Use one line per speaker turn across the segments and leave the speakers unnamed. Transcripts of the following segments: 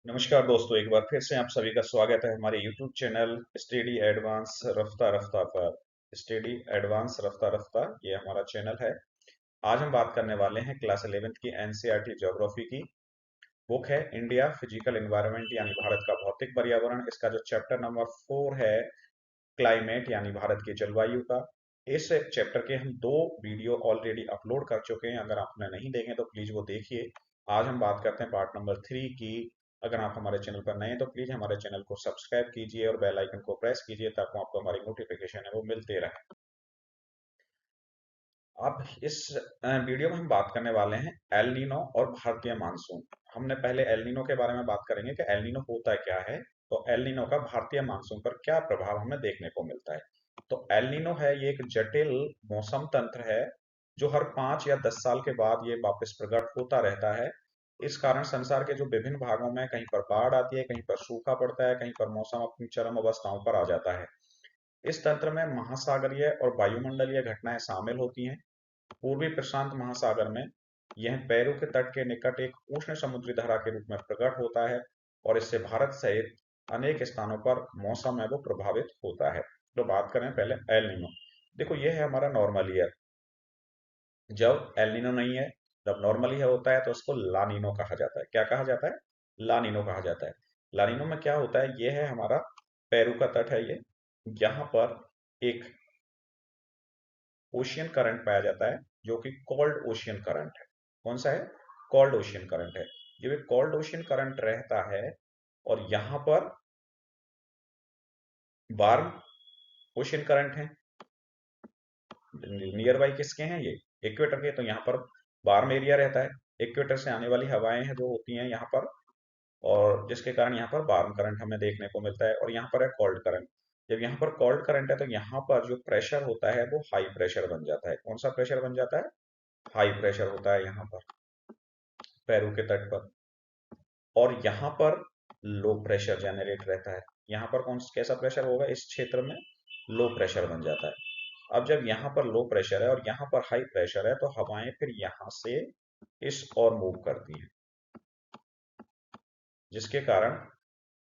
नमस्कार दोस्तों, एक बार फिर से आप सभी का स्वागत है हमारे YouTube चैनल स्टडी एडवांस रफ्ता रफ्ता पर। स्टडी एडवांस रफ्ता रफ्ता ये हमारा चैनल है। आज हम बात करने वाले हैं क्लास 11th की एनसीईआरटी ज्योग्राफी की। बुक है इंडिया फिजिकल एनवायरनमेंट यानी भारत का भौतिक पर्यावरण। इसका जो चैप्टर नंबर 4 है क्लाइमेट यानी भारत की जलवायु का। इस चैप्टर के हम दो वीडियो ऑलरेडी अपलोड कर चुके हैं। अगर आपने नहीं देखे तो प्लीज वो देखिए। आज हम बात करते हैं पार्ट नंबर 3 की। अगर आप हमारे चैनल पर नए हैं तो प्लीज हमारे चैनल को सब्सक्राइब कीजिए और बेल आइकन को प्रेस कीजिए ताकि आपको हमारी नोटिफिकेशन है वो मिलते रहे। अब इस वीडियो में हम बात करने वाले हैं एल नीनो और भारतीय मानसून। हमने पहले एल नीनो के बारे में बात करेंगे कि एल नीनो होता क्या है। तो एल नीनो का भारतीय मानसून पर क्या प्रभाव हमें देखने को मिलता है। तो एल नीनो है ये एक जटिल मौसम तंत्र है जो हर 5 या 10 साल के बाद ये वापस प्रकट होता रहता है। इस कारण संसार के जो विभिन्न भागों में कहीं पर बाढ़ आती है, कहीं पर सूखा पड़ता है, कहीं पर मौसम अपनी चरम अवस्थाओं पर आ जाता है। इस तंत्र में महासागरीय और वायुमंडलीय घटनाएं शामिल होती हैं। पूर्वी प्रशांत महासागर में यह पेरू के तट के निकट एक उष्ण समुद्री धारा के रूप में प्रकट होता है और इससे भारत सहित अनेक स्थानों पर मौसम है वो प्रभावित होता है। तो बात करें पहले एल नीनो। देखो ये है हमारा नॉर्मल ईयर। जब एल नीनो नहीं है, जब नॉर्मल ईयर होता है तो उसको लानीनो कहा जाता है। क्या कहा जाता है? लानीनो कहा जाता है। लानीनो में क्या होता है, ये है हमारा पेरू का तट है ये। यहाँ पर एक ओशियन करंट पाया जाता है जो कि कोल्ड ओशियन करंट है। कौन सा है? कोल्ड ओशियन करंट है। जब ये कोल्ड ओशियन करंट रहता है और यहां पर वार्म ओशियन करंट है, नियर बाई किसके हैं ये? इक्वेटर के। तो यहाँ पर वार्म एरिया रहता है। इक्वेटर से आने वाली हवाएं हैं जो होती हैं यहाँ पर, और जिसके कारण यहाँ पर वार्म करंट हमें देखने को मिलता है। और यहाँ पर है कोल्ड करंट। जब यहाँ पर कोल्ड करंट है तो यहाँ पर जो प्रेशर होता है वो हाई प्रेशर बन जाता है। कौन सा प्रेशर बन जाता है? हाई प्रेशर होता है यहाँ पर पेरू के तट पर। और यहाँ पर लो प्रेशर जनरेट रहता है। यहाँ पर कौन कैसा प्रेशर होगा? इस क्षेत्र में लो प्रेशर बन जाता है। अब जब यहाँ पर लो प्रेशर है और यहाँ पर हाई प्रेशर है तो हवाएं फिर यहाँ से इस और मूव करती हैं, जिसके कारण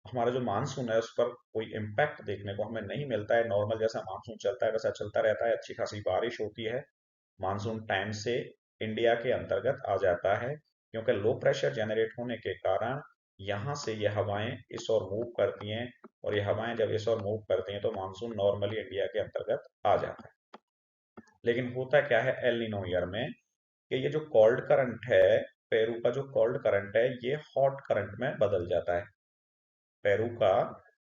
हमारा जो मानसून है उस पर कोई इम्पैक्ट देखने को हमें नहीं मिलता है। नॉर्मल जैसा मानसून चलता है वैसा चलता रहता है। अच्छी खासी बारिश होती है। मानसून टाइम से इंडिया के अंतर्गत आ जाता है क्योंकि लो प्रेशर जनरेट होने के कारण यहाँ से ये हवाएं इस ओर मूव करती हैं। और ये हवाएं जब इस ओर मूव करती हैं तो मानसून नॉर्मली इंडिया के अंतर्गत आ जाता है। लेकिन होता क्या है एल नीनो ईयर में कि ये जो कोल्ड करंट है, पेरू का जो कोल्ड करंट है ये हॉट करंट में बदल जाता है। पेरू का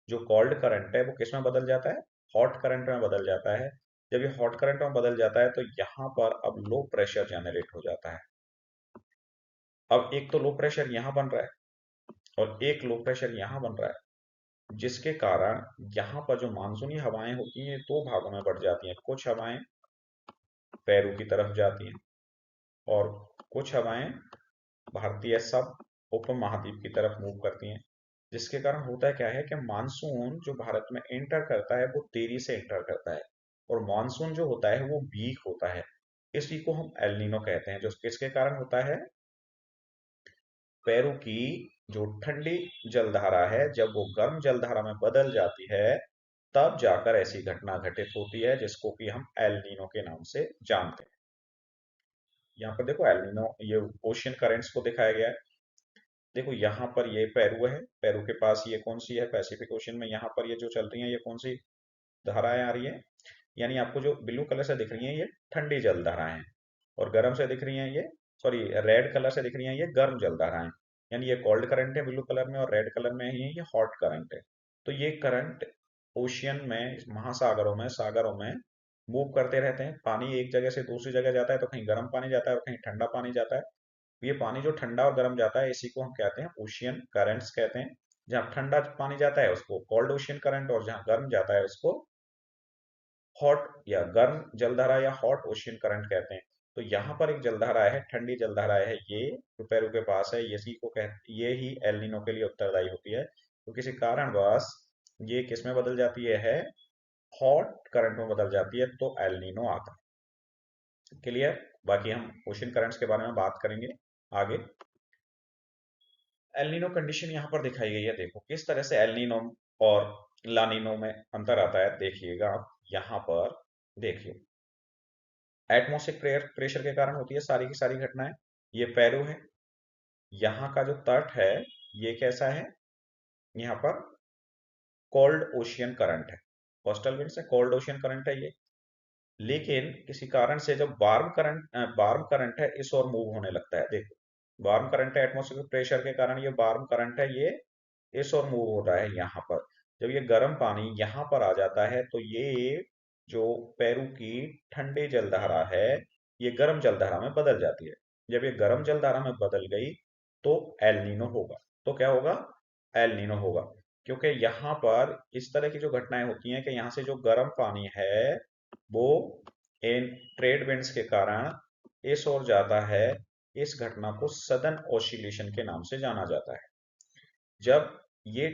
जो कोल्ड करंट है वो किस में बदल जाता है? हॉट करंट में बदल जाता है। जब ये हॉट करंट में बदल जाता है तो यहाँ पर अब लो प्रेशर जनरेट हो जाता है। अब एक तो लो प्रेशर यहाँ बन रहा है और एक लो प्रेशर यहाँ बन रहा है, जिसके कारण यहाँ पर जो मानसूनी हवाएं होती हैं दो भागों में बढ़ जाती हैं। कुछ हवाएं पेरू की तरफ जाती हैं और कुछ हवाएं भारतीय सब उपमहाद्वीप की तरफ मूव करती हैं। जिसके कारण होता क्या है कि मानसून जो भारत में एंटर करता है वो देरी से एंटर करता है। और मानसून जो होता है वो वीक होता है। इसी को हम एल नीनो कहते हैं। जो किसके कारण होता है? पेरू की जो ठंडी जलधारा है जब वो गर्म जलधारा में बदल जाती है तब जाकर ऐसी घटना घटित होती है जिसको कि हम एल नीनो के नाम से जानते हैं। यहाँ पर देखो एल नीनो ये ओशियन करेंट्स को दिखाया गया है। देखो यहाँ पर ये पेरू है। पेरू के पास ये कौन सी है? पैसिफिक ओशियन में। यहाँ पर ये जो चल रही है ये कौन सी धाराएं आ रही है? यानी आपको जो ब्लू कलर से दिख रही है ये ठंडी जल धाराएं, और गर्म से दिख रही है ये, सॉरी, रेड कलर से दिख रही है ये गर्म जल धाराएं। यानी ये कोल्ड करंट है ब्लू कलर में, और रेड कलर में ही ये हॉट करंट है। तो ये करंट ओशियन में, महासागरों में, सागरों में मूव करते रहते हैं। पानी एक जगह से दूसरी जगह जाता है तो कहीं गर्म पानी जाता है और कहीं ठंडा पानी जाता है। ये पानी जो ठंडा और गर्म जाता है इसी को हम कहते हैं ओशियन करंट्स कहते हैं। जहाँ ठंडा पानी जाता है उसको कोल्ड ओशियन करंट, और जहाँ गर्म जाता है उसको हॉट या गर्म जलधारा या हॉट ओशियन करंट कहते हैं। तो यहाँ पर एक जलधारा है, ठंडी जलधारा है, ये जो पेरू के पास है, इसी को कहते, ये ही एल नीनो के लिए उत्तरदायी होती है। तो किसी कारणवश ये किस में बदल जाती है? हॉट करंट में बदल जाती है तो एल नीनो आता है। क्लियर? बाकी हम ओशियन करंट्स के बारे में बात करेंगे आगे। एल नीनो कंडीशन यहाँ पर दिखाई गई है। देखो किस तरह से एल नीनो और ला नीनो में अंतर आता है। देखिएगा आप यहाँ पर, देखिए एटमॉस्फेरिक प्रेशर के कारण होती है सारी की सारी घटनाएं। ये पेरू है, यहाँ का जो तट है ये कैसा है, यहाँ पर कोल्ड ओशियन करंट है, कोस्टल विंड से कोल्ड ओशियन करंट है ये। लेकिन किसी कारण से जब वार्म करंट है इस ओर मूव होने लगता है। देखो वार्म करंट है, एटमॉस्फेरिक प्रेशर के कारण ये वार्म करंट है, ये इस ओर मूव हो रहा है। यहाँ पर जब ये गर्म पानी यहाँ पर आ जाता है तो ये जो पेरू की ठंडी जलधारा है ये गर्म जलधारा में बदल जाती है। जब ये गर्म जलधारा में बदल गई तो एल नीनो होगा। तो क्या होगा, एल नीनो होगा। क्योंकि यहाँ पर इस तरह की जो घटनाएं होती हैं कि यहाँ से जो गर्म पानी है वो इन ट्रेड विंड्स के कारण इस ओर जाता है। इस घटना को सदर्न ओसिलेशन के नाम से जाना जाता है। जब ये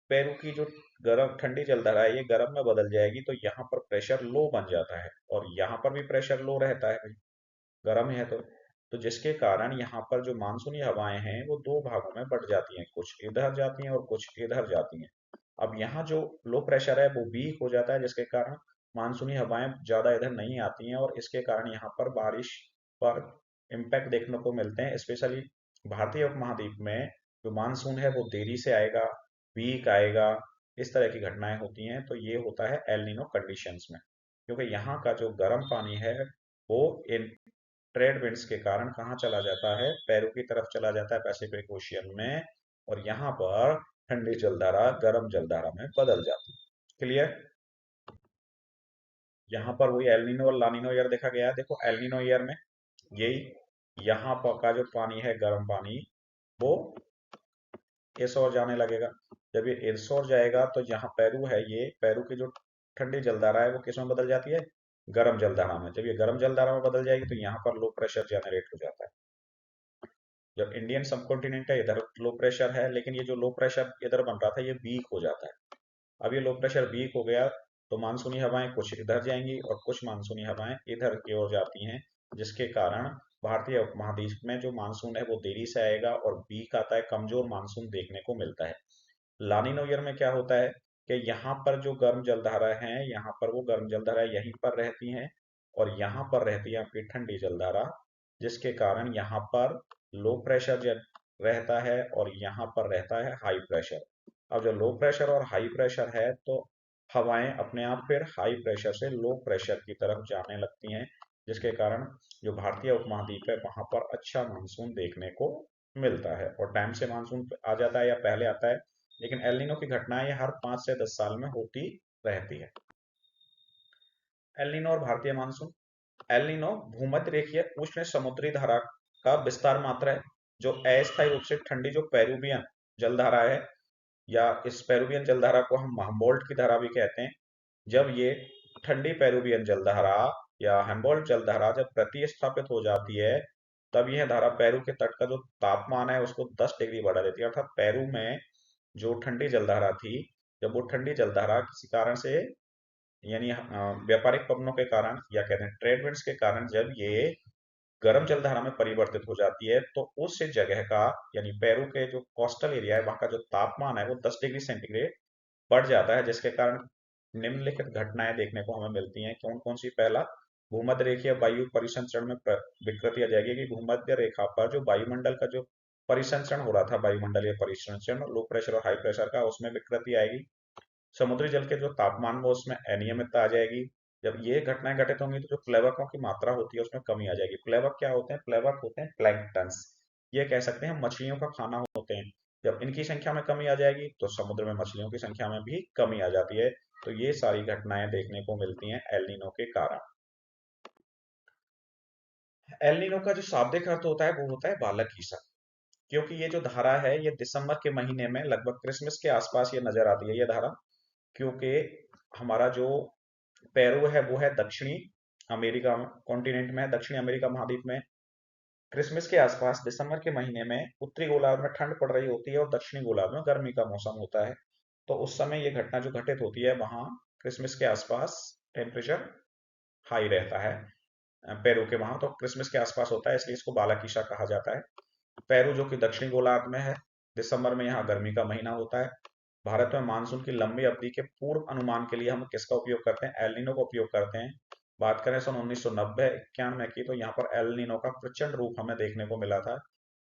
पेरू की जो गर्म ठंडी जलधारा है ये गर्म में बदल जाएगी तो यहाँ पर प्रेशर लो बन जाता है, और यहाँ पर भी प्रेशर लो रहता है भाई, गर्म है तो जिसके कारण यहाँ पर जो मानसूनी हवाएं हैं वो दो भागों में बट जाती हैं, कुछ इधर जाती हैं और कुछ इधर जाती हैं। अब यहाँ जो लो प्रेशर है वो वीक हो जाता है जिसके कारण मानसूनी हवाएं ज्यादा इधर नहीं आती हैं, और इसके कारण यहाँ पर बारिश पर इम्पैक्ट देखने को मिलते हैं। स्पेशली भारतीय उपमहाद्वीप में जो मानसून है वो देरी से आएगा, वीक आएगा, इस तरह की घटनाएं होती हैं। तो ये होता है एल नीनो कंडीशंस में, क्योंकि यहाँ का जो गर्म पानी है वो इन ट्रेड विंड्स के कारण कहाँ चला जाता है, पेरू की तरफ चला जाता है पैसिफिक ओशियन में, और यहाँ पर ठंडी जलधारा गर्म जलधारा में बदल जाती है। क्लियर। यहाँ पर वही एल नीनो और लानिनो ईयर देखा गया है। देखो एल नीनो ईयर में यही यहाँ पर का जो पानी है गर्म पानी वो इस ओर जाने लगेगा। जब ये इस ओर जाएगा तो यहाँ पेरू है, ये पेरू की जो ठंडी जलधारा है वो किस में बदल जाती है, गर्म जलधारा में। जब ये गर्म जलधारा में बदल जाएगी तो यहाँ पर लो प्रेशर जनरेट हो जाता है। जब इंडियन सब कॉन्टिनेंट है इधर लो प्रेशर है, लेकिन ये जो लो प्रेशर इधर बन रहा था ये वीक हो जाता है। अब ये लो प्रेशर वीक हो गया तो मानसूनी हवाएं कुछ इधर जाएंगी और कुछ मानसूनी हवाएं इधर की ओर जाती हैं, जिसके कारण भारतीय उपमहाद्वीप में जो मानसून है वो देरी से आएगा और वीक आता है, कमजोर मानसून देखने को मिलता है। लानिनो ईयर में क्या होता है कि यहाँ पर जो गर्म जलधारा है यहाँ पर वो गर्म जलधारा यहीं पर रहती हैं, और यहाँ पर रहती है आपकी ठंडी जलधारा, जिसके कारण यहाँ पर लो प्रेशर रहता है और यहाँ पर रहता है हाई प्रेशर। अब जो लो प्रेशर और हाई प्रेशर है तो हवाएं अपने आप फिर हाई प्रेशर से लो प्रेशर की तरफ जाने लगती हैं, जिसके कारण जो भारतीय उपमहाद्वीप है वहां पर अच्छा मानसून देखने को मिलता है, और टाइम से मानसून आ जाता है या पहले आता है। लेकिन एल नीनो की घटनाएं ये हर 5 से 10 साल में होती रहती है। एल नीनो और भारतीय मानसून। एल नीनो भूमध्य रेखीय उष्ण समुद्री धारा का विस्तार मात्रा है, जो अस्थायी रूप से ठंडी जो पेरुवियन जलधारा है, या इस पेरुवियन जलधारा को हम हम्बोल्ट की धारा भी कहते हैं। जब ये ठंडी पेरुवियन जलधारा या हम्बोल्ट जलधारा जब प्रतिस्थापित हो जाती है तब यह धारा पेरू के तट का जो तापमान है उसको 10 डिग्री बढ़ा देती है। अर्थात पेरू में जो ठंडी जलधारा थी, जब वो ठंडी जलधारा किसी कारण से, यानी व्यापारिक पवनों के कारण या कहते हैं ट्रेड विंड्स के कारण, जब ये गर्म जलधारा में परिवर्तित हो जाती है तो उस जगह का, यानी पेरू के जो कोस्टल एरिया है वहां का जो तापमान है वो 10 डिग्री सेंटीग्रेड बढ़ जाता है, जिसके कारण निम्नलिखित घटनाएं देखने को हमें मिलती हैं। कौन कौन सी? पहला, भूमध्य रेखीय वायु परिसंचरण में विकृति आ जाएगी कि भूमध्य रेखा पर जो वायुमंडल का जो परिसंचरण हो रहा था, वायुमंडलीय परिसंचरण लो प्रेशर और हाई प्रेशर का, उसमें विकृति आएगी। समुद्री जल के जो तापमान में उसमें अनियमितता आ जाएगी। जब ये घटनाएं घटित होंगी तो जो प्लेवकों की मात्रा होती है उसमें कमी आ जाएगी। प्लेवक क्या होते हैं? प्लेवक होते हैं प्लैंक्टन्स, ये कह सकते हैं मछलियों का खाना होते हैं। जब इनकी संख्या में कमी आ जाएगी तो समुद्र में मछलियों की संख्या में भी कमी आ जाती है। तो ये सारी घटनाएं देखने को मिलती हैं एल नीनो के कारण। एल नीनो का जो शाब्दिक अर्थ होता है वो होता है बालक ईसा, क्योंकि ये जो धारा है ये दिसंबर के महीने में लगभग क्रिसमस के आसपास ये नजर आती है ये धारा। क्योंकि हमारा जो पेरू है वो है दक्षिणी अमेरिका कॉन्टिनेंट में, दक्षिणी अमेरिका महाद्वीप में। क्रिसमस के आसपास दिसंबर के महीने में उत्तरी गोलार्ध में ठंड पड़ रही होती है और दक्षिणी गोलार्ध में गर्मी का मौसम होता है। तो उस समय ये घटना जो घटित होती है वहां क्रिसमस के आसपास टेम्परेचर हाई रहता है पेरू के वहां, तो क्रिसमस के आसपास होता है, इसलिए इसको बालाकीशा कहा जाता है। पेरू जो कि दक्षिणी गोलार्ध में है दिसंबर में यहाँ गर्मी का महीना होता है। भारत में मानसून की लंबी अवधि के पूर्व अनुमान के लिए हम किसका उपयोग करते हैं? एल नीनो का उपयोग करते हैं। बात करें सन 1990-91 की, तो यहाँ पर एल नीनो का प्रचंड रूप हमें देखने को मिला था,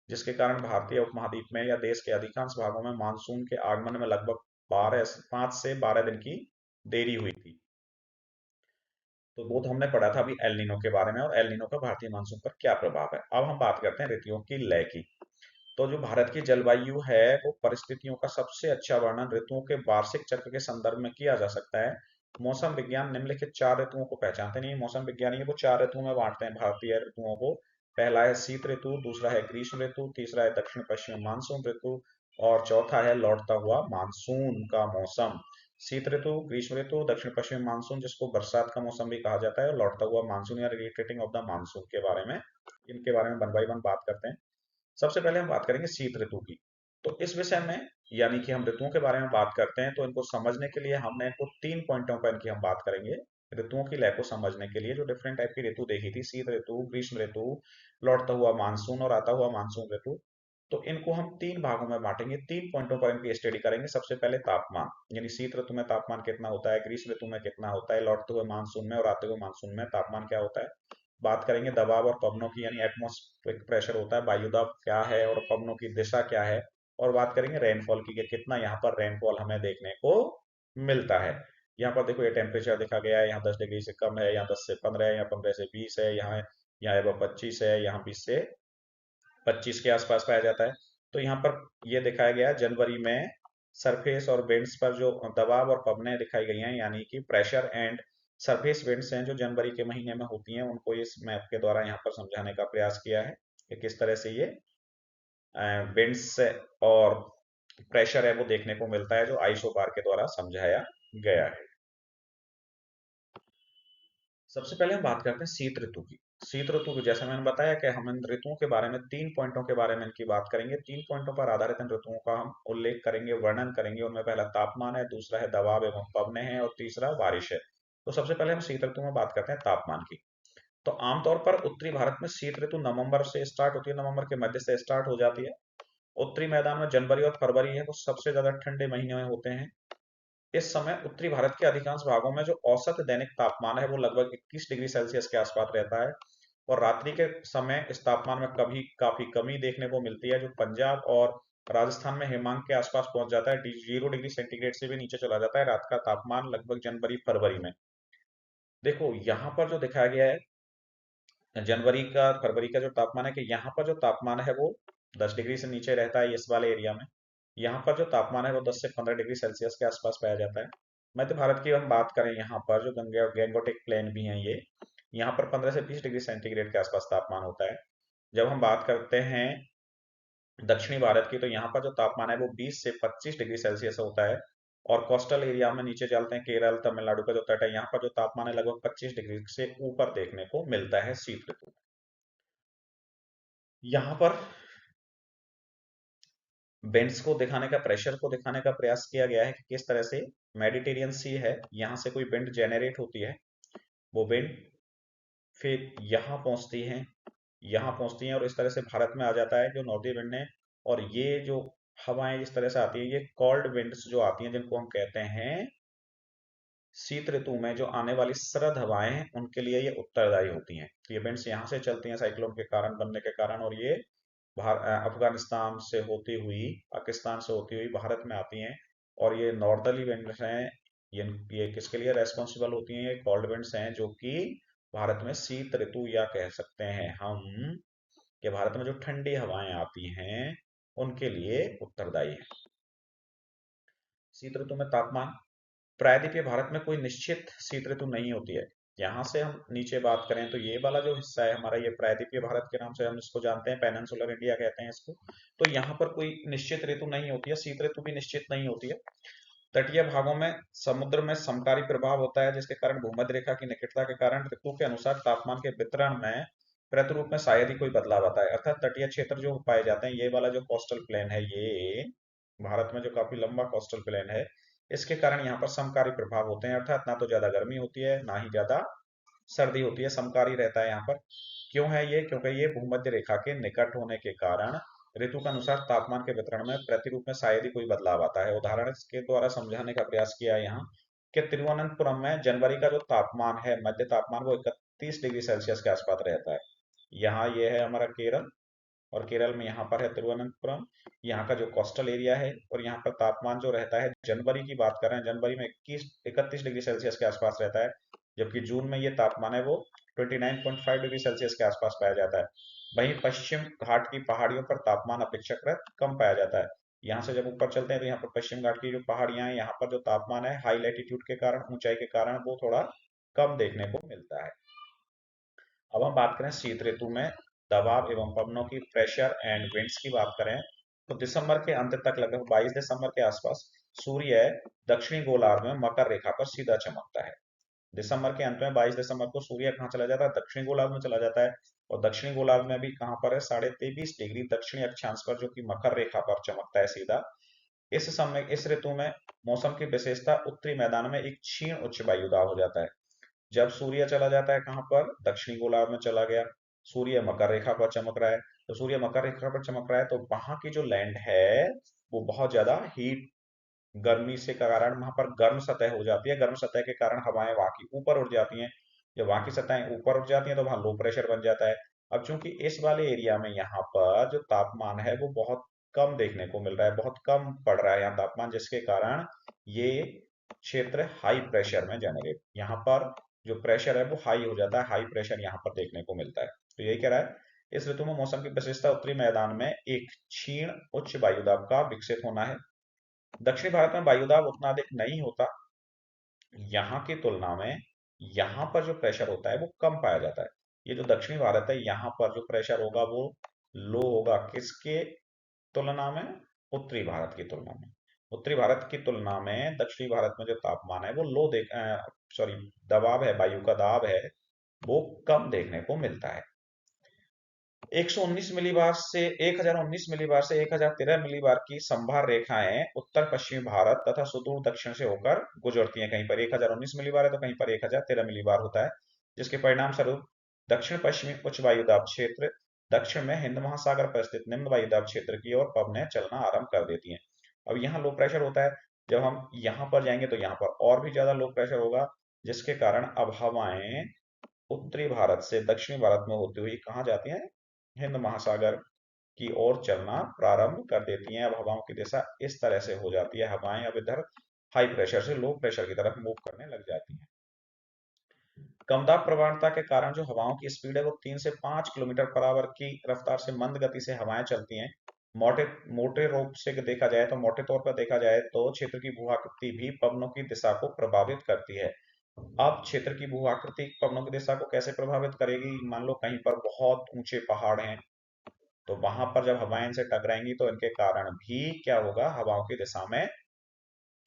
जिसके कारण भारतीय उपमहाद्वीप में या देश के अधिकांश भागों में मानसून के आगमन में लगभग 5 से 12 दिन की देरी हुई थी। तो वो तो हमने पढ़ा था अभी एल नीनो के बारे में, और एल नीनो का भारतीय मानसून पर क्या प्रभाव है। अब हम बात करते हैं ऋतुओं की लय की। तो जो भारत की जलवायु है, वो परिस्थितियों का सबसे अच्छा वर्णन ऋतुओं के वार्षिक चक्र के संदर्भ में किया जा सकता है। मौसम विज्ञान निम्नलिखित 4 ऋतुओं को पहचानते नहीं, मौसम विज्ञानी को 4 ऋतुओं में बांटते हैं भारतीय ऋतुओं को। पहला है शीत ऋतु, दूसरा है ग्रीष्म ऋतु, तीसरा है दक्षिण पश्चिम मानसून ऋतु, और चौथा है लौटता हुआ मानसून का मौसम। शीत ऋतु, ग्रीष्म ऋतु, दक्षिण पश्चिम मानसून जिसको बरसात का मौसम भी कहा जाता है, और लौटता हुआ मानसून या रिट्रीटिंग ऑफ द मानसून के बारे में, इनके बारे में वन बाई वन बात करते हैं। सबसे पहले हम बात करेंगे शीत ऋतु की। तो इस विषय में, यानी कि हम ऋतुओं के बारे में बात करते हैं, तो इनको समझने के लिए हमने इनको 3 पॉइंटों पर इनकी हम बात करेंगे। ऋतुओं की लय को समझने के लिए जो डिफरेंट टाइप की ऋतु देखी थी, शीत ऋतु, ग्रीष्म ऋतु, लौटता हुआ मानसून और आता हुआ मानसून ऋतु, तो इनको हम 3 भागों में बांटेंगे। 3 पॉइंटों पर इनकी स्टडी करेंगे। सबसे पहले तापमान, यानी शीत ऋतु में तापमान कितना होता है, ग्रीष्म ऋतु में कितना होता है, लौटते हुए मानसून में और आते हुए मानसून में तापमान क्या होता है। बात करेंगे दबाव और पवनों की, यानी एटमॉस्फेरिक प्रेशर होता है, वायुदाब क्या है और पवनों की दिशा क्या है। और बात करेंगे रेनफॉल की, कि कितना यहाँ पर रेनफॉल हमें देखने को मिलता है। यहाँ पर देखो, ये टेम्परेचर देखा गया है, यहाँ 10 डिग्री से कम है, यहाँ 10 से 15 है, यहाँ 15 से 20 है, यहाँ यहाँ एबव 25 है, यहाँ 20 से 25 के आसपास पाया जाता है। तो यहाँ पर ये दिखाया गया है जनवरी में सरफेस और विंड्स पर जो दबाव और पवनें दिखाई गई हैं, यानी कि प्रेशर एंड सरफेस विंड्स हैं, जो जनवरी के महीने में होती हैं, उनको इस मैप के द्वारा यहाँ पर समझाने का प्रयास किया है कि किस तरह से ये विंड्स और प्रेशर है वो देखने को मिलता है, जो आइसोबार के द्वारा समझाया गया है। सबसे पहले हम बात करते हैं शीत ऋतु की। शीत ऋतु की, जैसे मैंने बताया कि हम इन ऋतुओं के बारे में 3 पॉइंटों के बारे में इनकी बात करेंगे। 3 पॉइंटों पर आधारित इन ऋतुओं का हम उल्लेख करेंगे, वर्णन करेंगे। उनमें पहला तापमान है, दूसरा है दबाव एवं पवने हैं, और तीसरा बारिश है। तो सबसे पहले हम शीत ऋतु में बात करते हैं तापमान की। तो आमतौर पर उत्तरी भारत में शीत ऋतु नवंबर से स्टार्ट होती है, नवंबर के मध्य से स्टार्ट हो जाती है। उत्तरी मैदान में जनवरी और फरवरी है वो सबसे ज्यादा ठंडे महीने में होते हैं। इस समय उत्तरी भारत के अधिकांश भागों में जो औसत दैनिक तापमान है वो लगभग 21 डिग्री सेल्सियस के आसपास रहता है, और रात्रि के समय इस तापमान में कभी काफी कमी देखने को मिलती है, जो पंजाब और राजस्थान में हिमांक के आसपास पहुंच जाता है। 0 डिग्री सेंटीग्रेड से भी नीचे चला जाता है रात का तापमान, लगभग जनवरी फरवरी में। देखो यहाँ पर जो दिखाया गया है जनवरी का फरवरी का जो तापमान है, कि यहाँ पर जो तापमान है वो 10 डिग्री से नीचे रहता है इस वाले एरिया में। यहाँ पर जो तापमान है वो 10 से 15 डिग्री सेल्सियस के आसपास पाया जाता है। मध्य भारत की हम बात करें, यहाँ पर जो गंगोटिक प्लेन भी हैं ये, यहाँ पर 15 से 20 डिग्री सेंटीग्रेड के आसपास तापमान होता है। जब हम बात करते हैं दक्षिणी भारत की, तो यहाँ पर जो तापमान है वो 20 से 25 डिग्री सेल्सियस होता है। और कोस्टल एरिया में नीचे चलते हैं, केरल तमिलनाडु का जो तट है, यहाँ पर जो तापमान है लगभग 25 डिग्री से ऊपर देखने को मिलता है शीत ऋतु। यहाँ पर बेंड्स को दिखाने का, प्रेशर को दिखाने का प्रयास किया गया है कि किस तरह से मेडिटेरियन सी है, यहाँ से कोई विंड जेनरेट होती है, वो विंड फिर यहाँ पहुंचती है, यहाँ पहुंचती हैं, और इस तरह से भारत में आ जाता है जो नॉर्दर्न विंड है। और ये जो हवाएं इस तरह से आती है, ये कोल्ड विंड्स जो आती हैं, जिनको हम कहते हैं शीत ऋतु में जो आने वाली सर्द हवाएं हैं, उनके लिए ये उत्तरदायी होती हैं। तो ये विंड्स यहाँ से चलती हैं साइक्लोन के कारण, बनने के कारण, और ये अफगानिस्तान से होती हुई, पाकिस्तान से होती हुई भारत में आती हैं। और ये नॉर्दर्ली विंड्स हैं, ये किसके लिए रेस्पॉन्सिबल होती हैं? ये कोल्ड विंड्स हैं, जो कि भारत में शीत ऋतु, या कह सकते हैं हम कि भारत में जो ठंडी हवाएं आती हैं उनके लिए उत्तरदायी है। शीत ऋतु में तापमान, प्रायद्वीपीय भारत में कोई निश्चित शीत ऋतु नहीं होती है। यहाँ से हम नीचे बात करें, तो ये वाला जो हिस्सा है हमारा, ये प्रायद्वीपीय भारत के नाम से हम इसको जानते हैं, पेनिनसुलर इंडिया कहते हैं इसको। तो यहाँ पर कोई निश्चित ऋतु नहीं होती है, शीत ऋतु भी निश्चित नहीं होती है। तटीय भागों में समुद्र में समकारी प्रभाव होता है, जिसके कारण भूमध्य रेखा की निकटता के कारण ऋतु के अनुसार तापमान के वितरण में प्रतिरूप में शायद ही कोई बदलाव आता है। अर्थात तटीय क्षेत्र जो पाए जाते हैं, ये वाला जो कोस्टल प्लेन है, ये भारत में जो काफी लंबा कोस्टल प्लेन है, इसके कारण यहाँ पर समकारी प्रभाव होते हैं। अर्थात ना तो ज्यादा गर्मी होती है, ना ही ज्यादा सर्दी होती है, समकारी रहता है यहाँ पर। क्यों है ये? क्योंकि ये भूमध्य रेखा के निकट होने के कारण ऋतु के अनुसार तापमान के वितरण में प्रतिरूप में शायद ही कोई बदलाव आता है। उदाहरण के द्वारा समझाने का प्रयास किया है यहाँ कि तिरुवनंतपुरम में जनवरी का जो तापमान है, मध्य तापमान, वो 31 डिग्री सेल्सियस के आसपास रहता है। यहाँ ये है हमारा केरल, और केरल में यहाँ पर है तिरुवनंतपुरम। यहाँ का जो कोस्टल एरिया है, और यहाँ पर तापमान जो रहता है, जनवरी की बात कर रहे हैं, जनवरी में 31 डिग्री सेल्सियस के आसपास रहता है, जबकि जून में ये तापमान है वो 29.5 डिग्री सेल्सियस के आसपास पाया जाता है। वहीं पश्चिम घाट की पहाड़ियों पर तापमान अपेक्षाकृत कम पाया जाता है। यहाँ से जब ऊपर चलते हैं तो यहाँ पर पश्चिम घाट की जो पहाड़ियां हैं, यहाँ पर जो तापमान है हाई लैटिट्यूड के कारण, ऊंचाई के कारण, वो थोड़ा कम देखने को मिलता है। अब हम बात करें शीत ऋतु में दबाव एवं पवनों की, प्रेशर एंड विंड्स की बात करें, तो दिसंबर के अंत तक, लगभग 22 दिसंबर के आसपास, सूर्य दक्षिणी गोलार्ध में मकर रेखा पर सीधा चमकता है। दिसंबर के अंत में 22 दिसंबर को सूर्य कहाँ चला जाता है? दक्षिणी गोलार्ध में चला जाता है। और दक्षिणी गोलार्ध में भी कहाँ पर है? 23.5 डिग्री दक्षिणी अक्षांश पर, जो कि मकर रेखा पर चमकता है सीधा। इस समय, इस ऋतु में मौसम की विशेषता, उत्तरी मैदान में एक क्षीण उच्च वायुदाब हो जाता है। जब सूर्य चला जाता है कहाँ पर? दक्षिणी गोलार्ध में चला गया, सूर्य मकर रेखा पर चमक रहा है। तो सूर्य मकर रेखा पर चमक रहा है तो वहां की जो लैंड है वो बहुत ज्यादा हीट, गर्मी से कारण वहां पर गर्म सतह हो जाती है। गर्म सतह के कारण हवाएं वहां की ऊपर उठ जाती हैं। जब वहां की सतहें ऊपर उठ जाती हैं तो वहां लो प्रेशर बन जाता है। अब चूंकि इस वाले एरिया में यहाँ पर जो तापमान है वो बहुत कम देखने को मिल रहा है, बहुत कम पड़ रहा है यहाँ तापमान, जिसके कारण ये क्षेत्र हाई प्रेशर में जनरेट, यहाँ पर जो प्रेशर है वो हाई हो जाता है, हाई प्रेशर यहाँ पर देखने को मिलता है। तो यही कह रहा है, इस ऋतु में मौसम की विशेषता उत्तरी मैदान में एक क्षीण उच्च वायुदाब का विकसित होना है। दक्षिण भारत में वायुदाब उतना अधिक नहीं होता, यहाँ की तुलना में यहाँ पर जो प्रेशर होता है वो कम पाया जाता है। ये जो दक्षिणी भारत है, यहाँ पर जो प्रेशर होगा वो लो होगा, किसके तुलना में? उत्तरी भारत की तुलना में। उत्तरी भारत की तुलना में दक्षिणी भारत में जो तापमान है वो लो देख, सॉरी, दबाव है, वायु का दाब है, वो कम देखने को मिलता है। 119 मिलीबार से 1019 मिलीबार से 1013 मिलीबार की संभार रेखाएं उत्तर पश्चिमी भारत तथा सुदूर दक्षिण से होकर गुजरती हैं। कहीं पर 1019 मिलीबार है तो कहीं पर 1013 मिलीबार होता है, जिसके परिणाम स्वरूप दक्षिण पश्चिमी उच्च वायुदाब क्षेत्र दक्षिण में हिंद महासागर पर स्थित निम्न वायुदाब क्षेत्र की ओर पवनें चलना आरंभ कर देती हैं। अब यहाँ लो प्रेशर होता है, जब हम यहाँ पर जाएंगे तो यहाँ पर और भी ज्यादा लो प्रेशर होगा, जिसके कारण अब हवाएं उत्तरी भारत से दक्षिणी भारत में होती हुई कहाँ जाती हैं? हिंद महासागर की ओर चलना प्रारंभ कर देती हैं। अब हवाओं की दिशा इस तरह से हो जाती है, हवाएं अब इधर हाई प्रेशर से लो प्रेशर की तरफ मूव करने लग जाती हैं। कम दाब प्रवणता के कारण जो हवाओं की स्पीड है वो 3 से 5 किलोमीटर पर आवर की रफ्तार से मंद गति से हवाएं चलती हैं। मोटे मोटे रूप से देखा जाए तो, मोटे तौर पर देखा जाए तो क्षेत्र की भू-आकृति भी पवनों की दिशा को प्रभावित करती है। अब क्षेत्र की भू-आकृति पवनों की दिशा को कैसे प्रभावित करेगी? मान लो कहीं पर बहुत ऊंचे पहाड़ हैं, तो वहां पर जब हवाएं इनसे टकराएंगी तो इनके कारण भी क्या होगा? हवाओं की दिशा में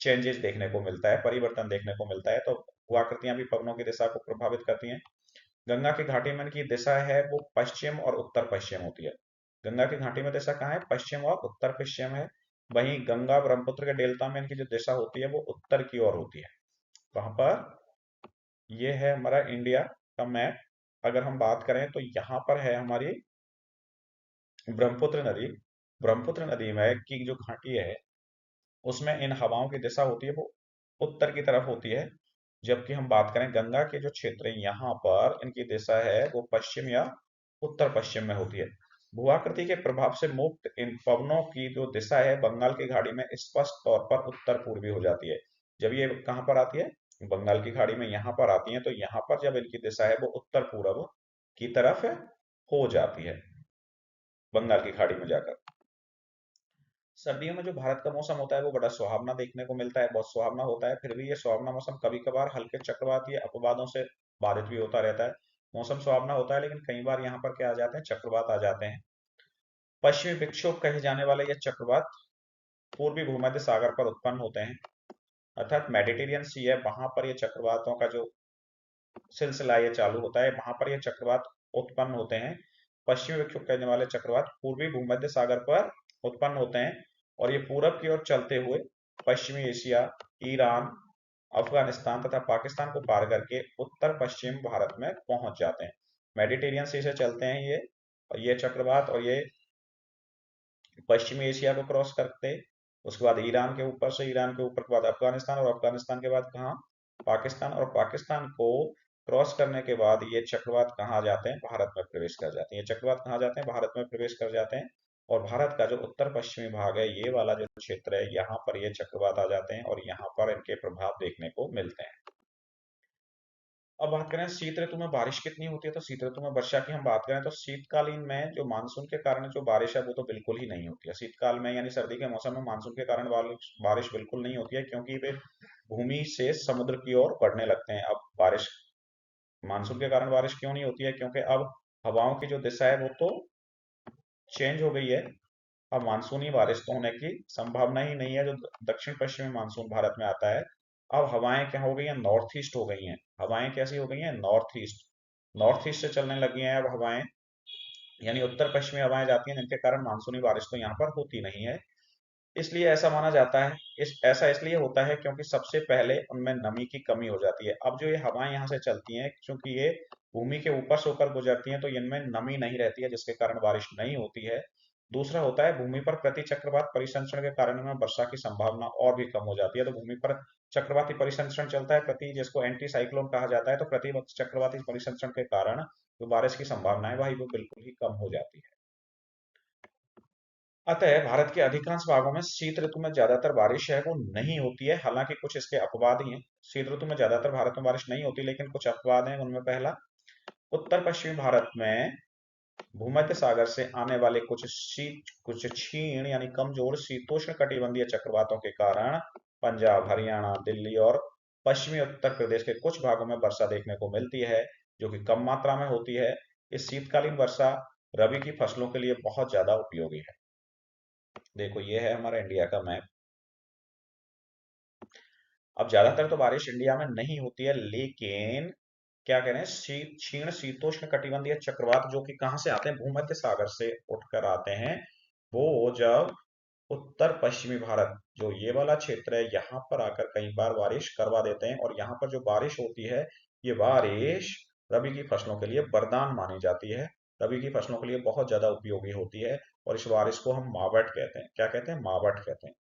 चेंजेस देखने को मिलता है, परिवर्तन देखने को मिलता है। तो भू-आकृतियां भी पवनों की दिशा को प्रभावित करती हैं। गंगा की घाटी में इनकी दिशा है वो पश्चिम और उत्तर पश्चिम होती है। गंगा की घाटी में दिशा कहाँ है? पश्चिम और उत्तर पश्चिम है। वहीं गंगा ब्रह्मपुत्र के डेल्टा में इनकी जो दिशा होती है वो उत्तर की ओर होती है। वहां पर ये है हमारा इंडिया का मैप। अगर हम बात करें तो यहाँ पर है हमारी ब्रह्मपुत्र नदी। ब्रह्मपुत्र नदी में की जो घाटी है उसमें इन हवाओं की दिशा होती है वो उत्तर की तरफ होती है, जबकि हम बात करें गंगा के जो क्षेत्र है यहाँ पर इनकी दिशा है वो पश्चिम या उत्तर पश्चिम में होती है। भूआकृति के प्रभाव से मुक्त इन पवनों की जो दिशा है बंगाल की खाड़ी में स्पष्ट तौर पर उत्तर पूर्वी हो जाती है। जब ये कहाँ पर आती है? बंगाल की खाड़ी में यहाँ पर आती है, तो यहाँ पर जब इनकी दिशा है वो उत्तर पूर्व की तरफ हो जाती है, बंगाल की खाड़ी में जाकर। सर्दियों में जो भारत का मौसम होता है वो बड़ा सुहावना देखने को मिलता है, बहुत सुहावना होता है। फिर भी ये सुहावना मौसम कभी कभार हल्के चक्रवाती अपवादों से बाधित भी होता रहता है। मौसम सुहावना होता है लेकिन कई बार यहाँ पर क्या आ जाते हैं? चक्रवात आ जाते हैं। पश्चिमी विक्षोभ कहे जाने वाले ये चक्रवात पूर्वी भूमध्य सागर पर उत्पन्न होते हैं, अर्थात मेडिटेरियन सी है वहां पर ये चक्रवातों का जो सिलसिला ये चालू होता है, वहां पर ये चक्रवात उत्पन्न होते हैं। पश्चिमी विक्षोभ कहने वाले चक्रवात पूर्वी भूमध्य सागर पर उत्पन्न होते हैं और ये पूरब की ओर चलते हुए पश्चिमी एशिया, ईरान, अफगानिस्तान तथा पाकिस्तान को पार करके उत्तर पश्चिम भारत में पहुंच जाते हैं। मेडिटेरियन सी से चलते हैं ये, और ये चक्रवात और ये पश्चिमी एशिया को क्रॉस करते, उसके बाद ईरान के ऊपर से, ईरान के ऊपर के बाद अफगानिस्तान, और अफगानिस्तान के बाद कहाँ, पाकिस्तान, और पाकिस्तान को क्रॉस करने के बाद ये चक्रवात कहाँ जाते हैं, भारत में प्रवेश कर जाते हैं। ये चक्रवात कहाँ जाते हैं, भारत में प्रवेश कर जाते हैं। और भारत का जो उत्तर पश्चिमी भाग है, ये वाला जो क्षेत्र है, यहाँ पर ये चक्रवात आ जाते हैं और यहाँ पर इनके प्रभाव देखने को मिलते हैं। अब बात करें शीत ऋतु में बारिश कितनी होती है, तो शीत ऋतु में वर्षा की हम बात करें तो शीतकालीन में जो मानसून के कारण जो बारिश है वो तो बिल्कुल ही नहीं होती है। शीतकाल में यानी सर्दी के मौसम में मानसून के कारण बारिश बिल्कुल नहीं होती है, क्योंकि वे भूमि से समुद्र की ओर बढ़ने लगते हैं। अब बारिश, मानसून के कारण बारिश क्यों नहीं होती है, क्योंकि अब हवाओं की जो दिशा है वो तो चेंज हो गई है। अब मानसूनी बारिश तो होने की संभावना ही नहीं है। जो दक्षिण पश्चिमी मानसून भारत में आता है, अब हवाएं क्या हो गई हैं, नॉर्थ ईस्ट हो गई हैं। हवाएं कैसी हो गई हैं, नॉर्थ ईस्ट, नॉर्थ ईस्ट से चलने लगी हैं अब हवाएं, यानी उत्तर पश्चिमी हवाएं जाती हैं, जिनके कारण मानसूनी बारिश तो यहाँ पर होती नहीं है। इसलिए ऐसा माना जाता है, ऐसा इसलिए होता है क्योंकि सबसे पहले उनमें नमी की कमी हो जाती है। अब जो ये हवाएं यहाँ से चलती हैं, क्योंकि ये भूमि के ऊपर से होकर गुजरती हैं, तो इनमें नमी नहीं रहती है, जिसके कारण बारिश नहीं होती है। दूसरा होता है, भूमि पर प्रति चक्रवात परिसंचरण के कारण में वर्षा की संभावना और भी कम हो जाती है। तो भूमि पर चक्रवाती परिसंचरण चलता है, प्रति, जिसको एंटी साइक्लोन कहा जाता है, तो प्रति चक्रवाती परिसंचरण के कारण जो बारिश की संभावना है भाई वो बिल्कुल ही कम हो जाती है। अतः भारत के अधिकांश भागों में शीत ऋतु में ज्यादातर बारिश है वो नहीं होती है। हालांकि कुछ इसके अपवाद ही हैं। शीत ऋतु में ज्यादातर भारत में बारिश नहीं होती, लेकिन कुछ अपवाद हैं। उनमें पहला, उत्तर पश्चिमी भारत में भूमध्य सागर से आने वाले कुछ क्षीण यानी कमजोर शीतोष्ण कटिबंधीय चक्रवातों के कारण पंजाब, हरियाणा, दिल्ली और पश्चिमी उत्तर प्रदेश के कुछ भागों में वर्षा देखने को मिलती है, जो कि कम मात्रा में होती है। इस शीतकालीन वर्षा रबी की फसलों के लिए बहुत ज्यादा उपयोगी है। देखो, ये है हमारा इंडिया का मैप। अब ज्यादातर तो बारिश इंडिया में नहीं होती है, लेकिन क्या कह रहे हैं, क्षीण शीतोष्ण कटिबंधीय चक्रवात जो कि कहाँ से आते हैं, भूमध्य सागर से उठकर आते हैं। वो जब उत्तर पश्चिमी भारत, जो ये वाला क्षेत्र है, यहाँ पर आकर कई बार बारिश करवा देते हैं। और यहाँ पर जो बारिश होती है, ये बारिश रबी की फसलों के लिए वरदान मानी जाती है। रबी की फसलों के लिए बहुत ज्यादा उपयोगी होती है। और इस बारिश को हम मावट कहते हैं। क्या कहते हैं, मावट कहते हैं।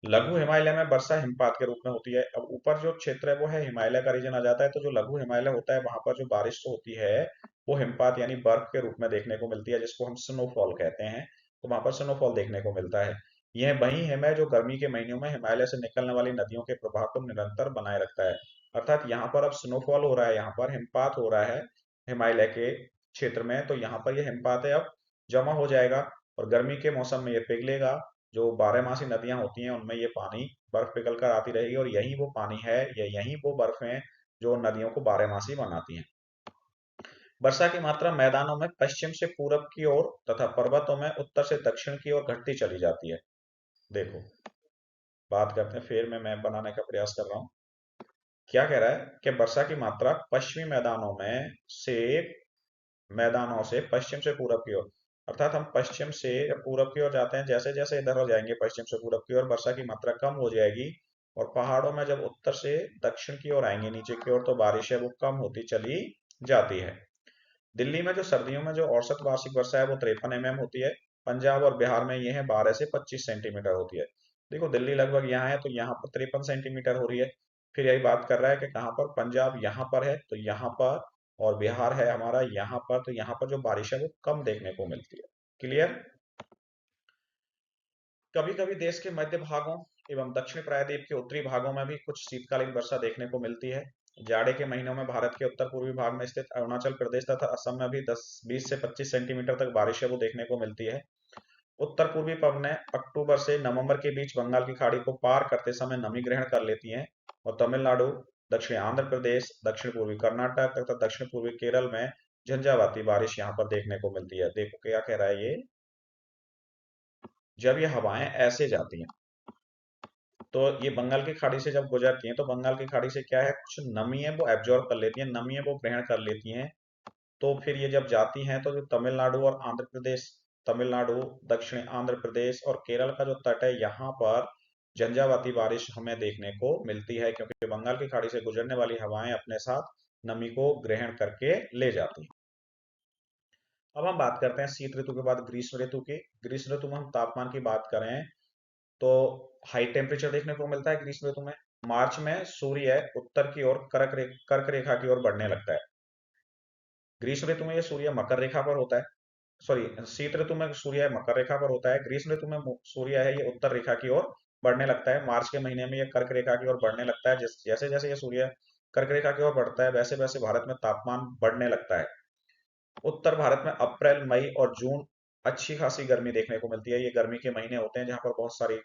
लघु हिमालय में वर्षा हिमपात के रूप में होती है। अब ऊपर जो क्षेत्र है वो है हिमालय का रीजन आ जाता है। तो जो लघु हिमालय होता है, वहां पर जो बारिश होती है वो हिमपात यानी बर्फ के रूप में देखने को मिलती है, जिसको हम स्नोफॉल कहते हैं। तो वहां पर स्नोफॉल देखने को मिलता है। यह वही हिम है जो गर्मी के महीनों में हिमालय से निकलने वाली नदियों के प्रवाह को निरंतर बनाए रखता है। अर्थात यहाँ पर अब स्नोफॉल हो रहा है, यहाँ पर हिमपात हो रहा है हिमालय के क्षेत्र में। तो यहाँ पर यह हिमपात है अब जमा हो जाएगा, और गर्मी के मौसम में ये पिघलेगा। जो बारहमासी नदियां होती हैं उनमें ये पानी, बर्फ पिघल कर आती रहेगी, और यही वो पानी है, या यही वो बर्फ है जो नदियों को बारहमासी बनाती हैं। वर्षा की मात्रा मैदानों में पश्चिम से पूरब की ओर तथा पर्वतों में उत्तर से दक्षिण की ओर घटती चली जाती है। देखो, बात करते हैं, फिर मैं मैप बनाने का प्रयास कर रहा हूँ। क्या कह रहा है कि वर्षा की मात्रा पश्चिमी मैदानों से पश्चिम से पूरब की ओर, अर्थात हम पश्चिम से पूरब की ओर जाते हैं, जैसे जैसे इधर हो जाएंगे पश्चिम से पूरब की ओर, वर्षा की मात्रा कम हो जाएगी। और पहाड़ों में जब उत्तर से दक्षिण की ओर आएंगे, नीचे की ओर, तो बारिश है वो कम होती चली जाती है। दिल्ली में जो सर्दियों में जो औसत वार्षिक वर्षा है वो 53 mm होती है। पंजाब और बिहार में ये है 12 से 25 सेंटीमीटर होती है। देखो, दिल्ली लगभग यहाँ है, तो यहाँ पर 53 सेंटीमीटर हो रही है। फिर यही बात कर रहा है कि कहाँ पर, पंजाब यहाँ पर है तो यहाँ पर, और बिहार है हमारा यहाँ पर, तो यहाँ पर जो बारिश है वो कम देखने को मिलती है। क्लियर। कभी कभी देश के मध्य भागों एवं दक्षिण प्रायद्वीप के उत्तरी भागों में भी कुछ शीतकालीन वर्षा देखने को मिलती है। जाड़े के महीनों में भारत के उत्तर पूर्वी भाग में स्थित अरुणाचल प्रदेश तथा असम में भी 20 से 25 सेंटीमीटर तक बारिश है वो देखने को मिलती है। उत्तर पूर्वी पवनें अक्टूबर से नवंबर के बीच बंगाल की खाड़ी को पार करते समय नमी ग्रहण कर लेती हैं, और तमिलनाडु, दक्षिण आंध्र प्रदेश, दक्षिण पूर्वी कर्नाटक तथा दक्षिण पूर्वी केरल में झंझावाती बारिश यहाँ पर देखने को मिलती है। देखो क्या कह रहा है ये, जब ये हवाएं ऐसे जाती हैं, तो ये बंगाल की खाड़ी से जब गुजरती हैं, तो बंगाल की खाड़ी से क्या है, कुछ नमी है वो एब्जॉर्ब कर लेती हैं, नमी है वो ग्रहण कर लेती हैं। तो फिर ये जब जाती हैं, तो जो तमिलनाडु और आंध्र प्रदेश, तमिलनाडु, दक्षिण आंध्र प्रदेश और केरल का जो तट है, यहाँ पर झंझावाती बारिश हमें देखने को मिलती है, क्योंकि बंगाल की खाड़ी से गुजरने वाली हवाएं अपने साथ नमी को ग्रहण करके ले जाती हैं। अब हम बात करते हैं शीत ऋतु के बाद ग्रीष्म ऋतु की। ग्रीष्म ऋतु में हम तापमान की बात करें तो हाई टेम्परेचर देखने को मिलता है ग्रीष्म ऋतु में। मार्च में सूर्य उत्तर की ओर कर्क रेखा की ओर बढ़ने लगता है। ग्रीष्म ऋतु में ये सूर्य मकर रेखा पर होता है। सॉरी, शीत ऋतु में सूर्य मकर रेखा पर होता है। ग्रीष्म ऋतु में सूर्य है ये उत्तर रेखा की ओर बढ़ने लगता है। मार्च के महीने में ये कर्क रेखा की ओर बढ़ने लगता है। जैसे जैसे ये सूर्य कर्क रेखा की ओर बढ़ता है वैसे वैसे भारत में तापमान बढ़ने लगता है। उत्तर भारत में अप्रैल मई और जून अच्छी खासी गर्मी देखने को मिलती है। ये गर्मी के महीने होते हैं जहाँ पर बहुत सारी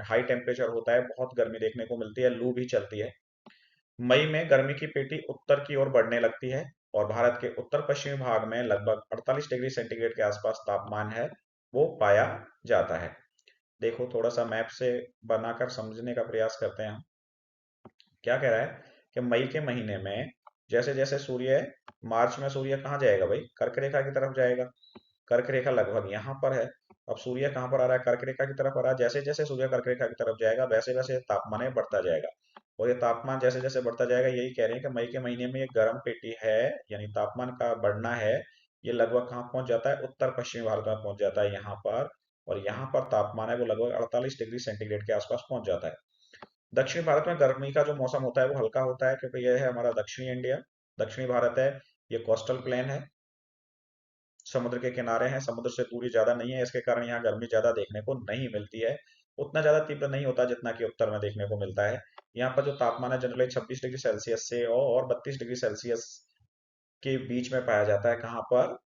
हाई टेम्परेचर होता है, बहुत गर्मी देखने को मिलती है, लू भी चलती है। मई में गर्मी की पेटी उत्तर की ओर बढ़ने लगती है और भारत के उत्तर पश्चिमी भाग में लगभग 48 डिग्री सेंटीग्रेड के आसपास तापमान है वो पाया जाता है। देखो, थोड़ा सा मैप से बनाकर समझने का प्रयास करते हैं हम। क्या कह रहा है कि मई के महीने में जैसे जैसे सूर्य, मार्च में सूर्य कहाँ जाएगा भाई, कर्क रेखा की तरफ जाएगा। कर्क रेखा लगभग यहाँ पर है। अब सूर्य कहाँ पर आ रहा है, कर्क रेखा की तरफ आ रहा है। जैसे जैसे सूर्य कर्क रेखा की तरफ जाएगा वैसे वैसे तापमान है बढ़ता जाएगा। और ये तापमान जैसे जैसे बढ़ता जाएगा, यही कह रहे हैं कि मई के महीने में ये गर्म पेटी है, यानी तापमान का बढ़ना है। ये लगभग कहाँ पहुंच जाता है, उत्तर पश्चिमी भारत में पहुंच जाता है यहाँ पर। और यहाँ पर तापमान है वो लगभग 48 डिग्री सेंटीग्रेड के आसपास पहुंच जाता है। दक्षिणी भारत में गर्मी का जो मौसम होता है वो हल्का होता है, क्योंकि यह है हमारा दक्षिणी इंडिया, दक्षिणी भारत है। ये कोस्टल प्लेन है, समुद्र के किनारे हैं, समुद्र से दूरी ज्यादा नहीं है, इसके कारण यहाँ गर्मी ज्यादा देखने को नहीं मिलती है। उतना ज्यादा तीव्र नहीं होता जितना कि उत्तर में देखने को मिलता है। यहाँ पर जो तापमान है जनरली 26 डिग्री सेल्सियस से और 32 डिग्री सेल्सियस के बीच में पाया जाता है। कहाँ पर,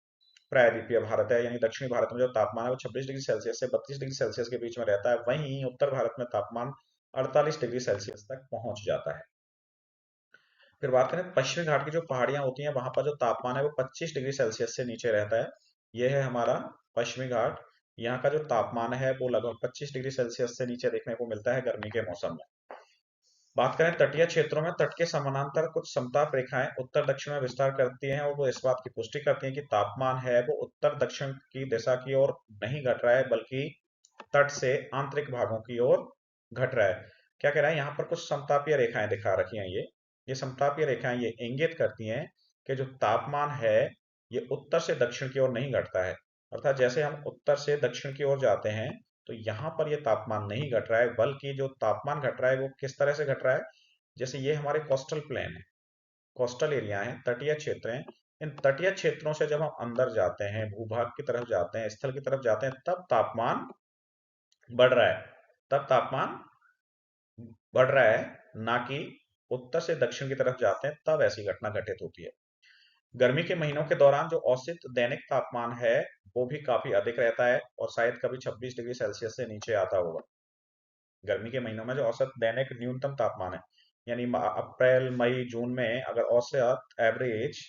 प्रायद्वीपीय भारत है, यानी दक्षिणी भारत में जो तापमान है वो 26 डिग्री सेल्सियस से 32 डिग्री सेल्सियस के बीच में रहता है। वहीं उत्तर भारत में तापमान 48 डिग्री सेल्सियस तक पहुंच जाता है। फिर बात करें पश्चिमी घाट की जो पहाड़ियां होती हैं, वहां पर जो तापमान है वो 25 डिग्री सेल्सियस से नीचे रहता है। यह है हमारा पश्चिमी घाट। यहाँ का जो तापमान है वो लगभग 25 डिग्री सेल्सियस से नीचे देखने को मिलता है गर्मी के मौसम में। बात करें तटीय क्षेत्रों में, तट के समानांतर कुछ समताप रेखाएं उत्तर दक्षिण में विस्तार करती हैं और वो इस बात की पुष्टि करती हैं कि तापमान है वो उत्तर दक्षिण की दिशा की ओर नहीं घट रहा है, बल्कि तट से आंतरिक भागों की ओर घट रहा है। क्या कह रहा है, यहाँ पर कुछ समतापीय रेखाएं दिखा रखी हैं। ये समतापीय रेखाएं ये इंगित करती हैं कि जो तापमान है ये उत्तर से दक्षिण की ओर नहीं घटता है। अर्थात जैसे हम उत्तर से दक्षिण की ओर जाते हैं तो यहाँ पर ये तापमान नहीं घट रहा है, बल्कि जो तापमान घट रहा है वो किस तरह से घट रहा है। जैसे ये हमारे कोस्टल प्लेन है, कोस्टल एरिया है, तटीय क्षेत्र हैं। इन तटीय क्षेत्रों से जब हम अंदर जाते हैं, भूभाग की तरफ जाते हैं, स्थल की तरफ जाते हैं, तब तापमान बढ़ रहा है। तब तापमान बढ़ रहा है, ना कि उत्तर से दक्षिण की तरफ जाते हैं तब ऐसी घटना घटित होती है। गर्मी के महीनों के दौरान जो औसत दैनिक तापमान है वो भी काफी अधिक रहता है और शायद कभी 26 डिग्री सेल्सियस से नीचे आता होगा। गर्मी के महीनों में जो औसत दैनिक न्यूनतम तापमान है, यानी अप्रैल मई जून में अगर औसत एवरेज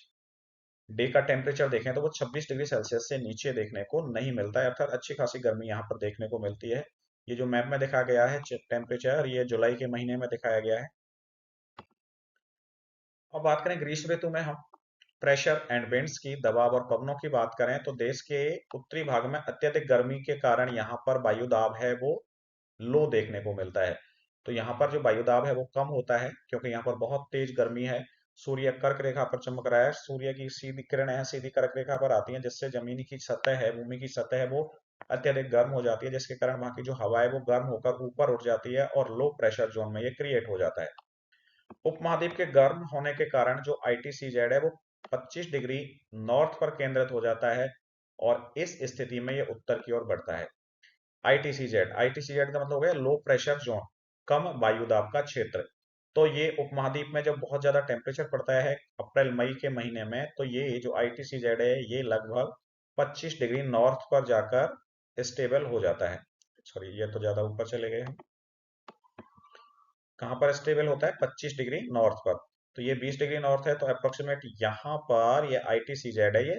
डे का टेम्परेचर देखें तो वो 26 डिग्री सेल्सियस से नीचे देखने को नहीं मिलता है। अर्थात अच्छी खासी गर्मी यहाँ पर देखने को मिलती है। ये जो मैप में दिखा गया है टेम्परेचर, ये जुलाई के महीने में दिखाया गया है। अब बात करें ग्रीष्म ऋतु में, हम प्रेशर एंड विंड्स की, दबाव और पवनों की बात करें तो देश के उत्तरी भाग में अत्यधिक गर्मी के कारण यहाँ पर वायु दाब है वो लो देखने को मिलता है। तो यहाँ पर जो वायु दाब है वो कम होता है, क्योंकि यहाँ पर बहुत तेज गर्मी है। सूर्य कर्क रेखा पर चमक रहा है, सूर्य की सीधी किरणें हैं सीधी कर्क रेखा पर आती हैं, जिससे जमीनी की सतह है, भूमि की सतह है वो अत्यधिक गर्म हो जाती है, जिसके कारण वहां की जो हवा है वो गर्म होकर ऊपर उठ जाती है और लो प्रेशर जोन में ये क्रिएट हो जाता है। उपमहाद्वीप के गर्म होने के कारण जो ITCZ है वो 25 डिग्री नॉर्थ पर केंद्रित हो जाता है और इस स्थिति में ये उत्तर की ओर बढ़ता है। ITCZ का मतलब हो गया लो प्रेशर जोन, कम वायु दाब का क्षेत्र। तो ये उपमहाद्वीप में जब बहुत ज्यादा टेम्परेचर पड़ता है अप्रैल मई के महीने में, तो ये जो ITCZ है ये लगभग 25 डिग्री नॉर्थ पर जाकर स्टेबल हो जाता है। सॉरी, ये तो ज्यादा ऊपर चले गए हम। कहाँ पर स्टेबल होता है, 25 डिग्री नॉर्थ पर। तो ये 20 डिग्री नॉर्थ है, तो अप्रोक्सीमेट यहाँ पर ये ITCZ है ये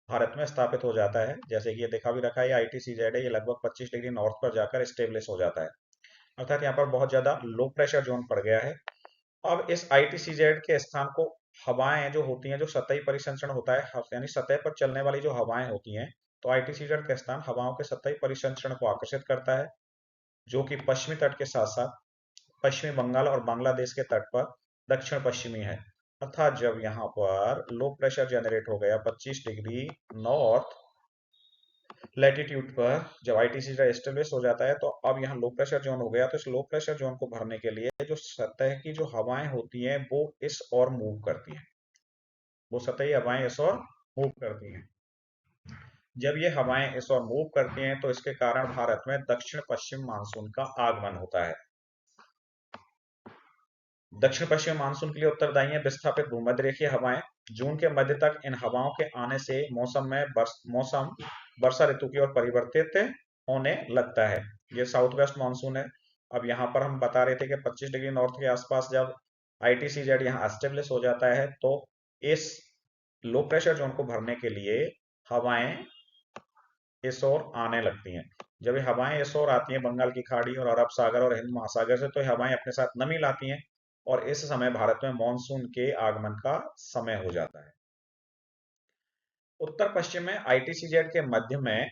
भारत में स्थापित हो जाता है। जैसे कि ये दिखा भी रखा है, ये ITCZ है, ये लगभग 25 डिग्री नॉर्थ पर जाकर स्टेब्लिश हो जाता है। अर्थात यहाँ पर बहुत ज्यादा लो प्रेशर जोन पड़ गया है। अब इस ITCZ के स्थान को हवाएं जो होती हैं, जो सतही परिसंचरण होता है, यानी सतह पर चलने वाली जो हवाएं होती हैं, तो ITCZ का स्थान हवाओं के सतही परिसंचरण को आकर्षित करता है, जो कि पश्चिमी तट के साथ साथ पश्चिमी बंगाल और बांग्लादेश के तट पर दक्षिण पश्चिमी है। अर्थात जब यहाँ पर लो प्रेशर जनरेट हो गया 25 डिग्री नॉर्थ, लैटिट्यूड पर जब आईटीसी एस्टेब्लिश हो जाता है तो अब यहाँ लो प्रेशर जोन हो गया, तो इस लो प्रेशर जोन को भरने के लिए जो सतह की जो हवाएं होती हैं वो इस और मूव करती हैं, वो सतही हवाएं इस और मूव करती हैं। जब ये हवाएं इस ओर मूव करती हैं तो इसके कारण भारत में दक्षिण पश्चिम मानसून का आगमन होता है। दक्षिण पश्चिम मानसून के लिए उत्तरदायी है विस्थापित भूमध्यरेखीय हवाएं। जून के मध्य तक इन हवाओं के आने से मौसम वर्षा ऋतु की ओर परिवर्तित होने लगता है। ये साउथ वेस्ट मानसून है। अब यहाँ पर हम बता रहे थे कि 25 डिग्री नॉर्थ के आसपास जब आईटीसीजेड यहाँ एस्टेब्लिश हो जाता है तो इस लो प्रेशर जोन को भरने के लिए हवाएं इस ओर आने लगती हैं। जब ये हवाएं इस ओर आती हैं बंगाल की खाड़ी और अरब सागर और हिंद महासागर से, तो ये हवाएं अपने साथ नमी लाती हैं और इस समय भारत में मानसून के आगमन का समय हो जाता है। उत्तर पश्चिम में आईटीसीजेड के मध्य में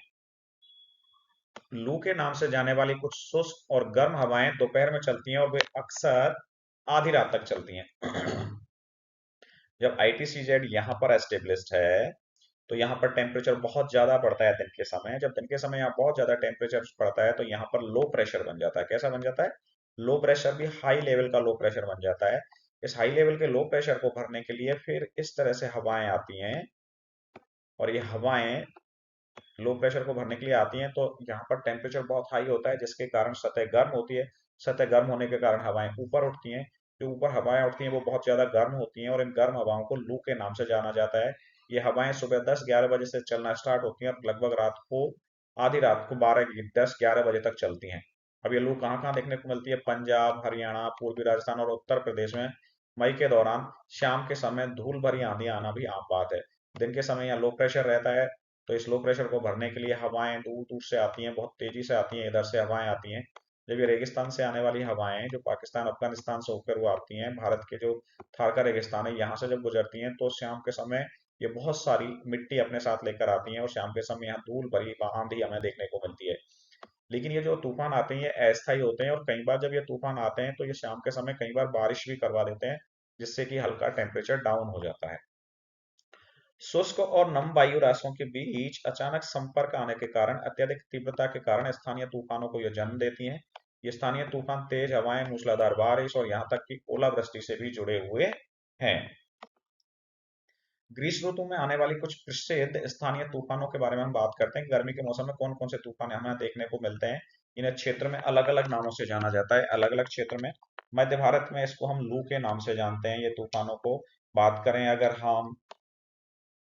लू के नाम से जाने वाली कुछ शुष्क और गर्म हवाएं दोपहर में चलती हैं और वे अक्सर आधी रात तक चलती हैं। जब आईटीसीजेड यहाँ पर एस्टेब्लिश्ड है तो यहाँ पर टेम्परेचर बहुत ज्यादा पड़ता है दिन के समय। जब दिन के समय यहाँ बहुत ज्यादा टेम्परेचर पड़ता है तो यहाँ पर लो प्रेशर बन जाता है। कैसा बन जाता है? लो प्रेशर भी हाई लेवल का लो प्रेशर बन जाता है। इस हाई लेवल के लो प्रेशर को भरने के लिए फिर इस तरह से हवाएं आती हैं और ये हवाएं लो प्रेशर को भरने के लिए आती हैं तो यहाँ पर टेम्परेचर बहुत हाई होता है जिसके कारण सतह गर्म होती है। सतह गर्म होने के कारण हवाएं ऊपर उठती हैं। जो ऊपर हवाएं उठती हैं वो बहुत ज्यादा गर्म होती हैं और इन गर्म हवाओं को लू के नाम से जाना जाता है। ये हवाएं सुबह 10-11 बजे से चलना स्टार्ट होती हैं और लगभग रात को आधी रात को 10-11 बजे तक चलती हैं। अब ये लू कहाँ कहाँ देखने को मिलती है? पंजाब, हरियाणा, पूर्वी राजस्थान और उत्तर प्रदेश में मई के दौरान शाम के समय धूल भरी आंधी आना भी आम बात है। दिन के समय यहाँ लो प्रेशर रहता है तो इस लो प्रेशर को भरने के लिए हवाएं दूर दूर से आती हैं, बहुत तेजी से आती हैं, इधर से हवाएं आती हैं। जब ये रेगिस्तान से आने वाली हवाएं जो पाकिस्तान अफगानिस्तान से होकर वो आती हैं, भारत के जो थार का रेगिस्तान है यहाँ से जब गुजरती हैं तो शाम के समय ये बहुत सारी मिट्टी अपने साथ लेकर आती हैं और शाम के समय यहाँ धूल भरी आंधी हमें देखने को मिलती है। लेकिन ये जो तूफान आते हैं ये अस्थायी होते हैं और कई बार जब ये तूफान आते हैं तो ये शाम के समय कई बार बारिश भी करवा देते हैं जिससे कि हल्का टेम्परेचर डाउन हो जाता है। शुष्क और नम वायु राशियों के बीच अचानक संपर्क आने के कारण अत्यधिक तीव्रता के कारण स्थानीय तूफानों को यह जन्म देती हैं। ये स्थानीय तूफान तेज हवाएं, मूसलाधार बारिश और यहाँ तक कि ओलावृष्टि से भी जुड़े हुए हैं। ग्रीष्म ऋतु में आने वाली कुछ प्रसिद्ध स्थानीय तूफानों के बारे में हम बात करते हैं। गर्मी के मौसम में कौन कौन से तूफान हमें देखने को मिलते हैं? इन्हें क्षेत्र में अलग अलग नामों से जाना जाता है, अलग अलग क्षेत्र में। मध्य भारत में इसको हम लू के नाम से जानते हैं। ये तूफानों को बात करें अगर हम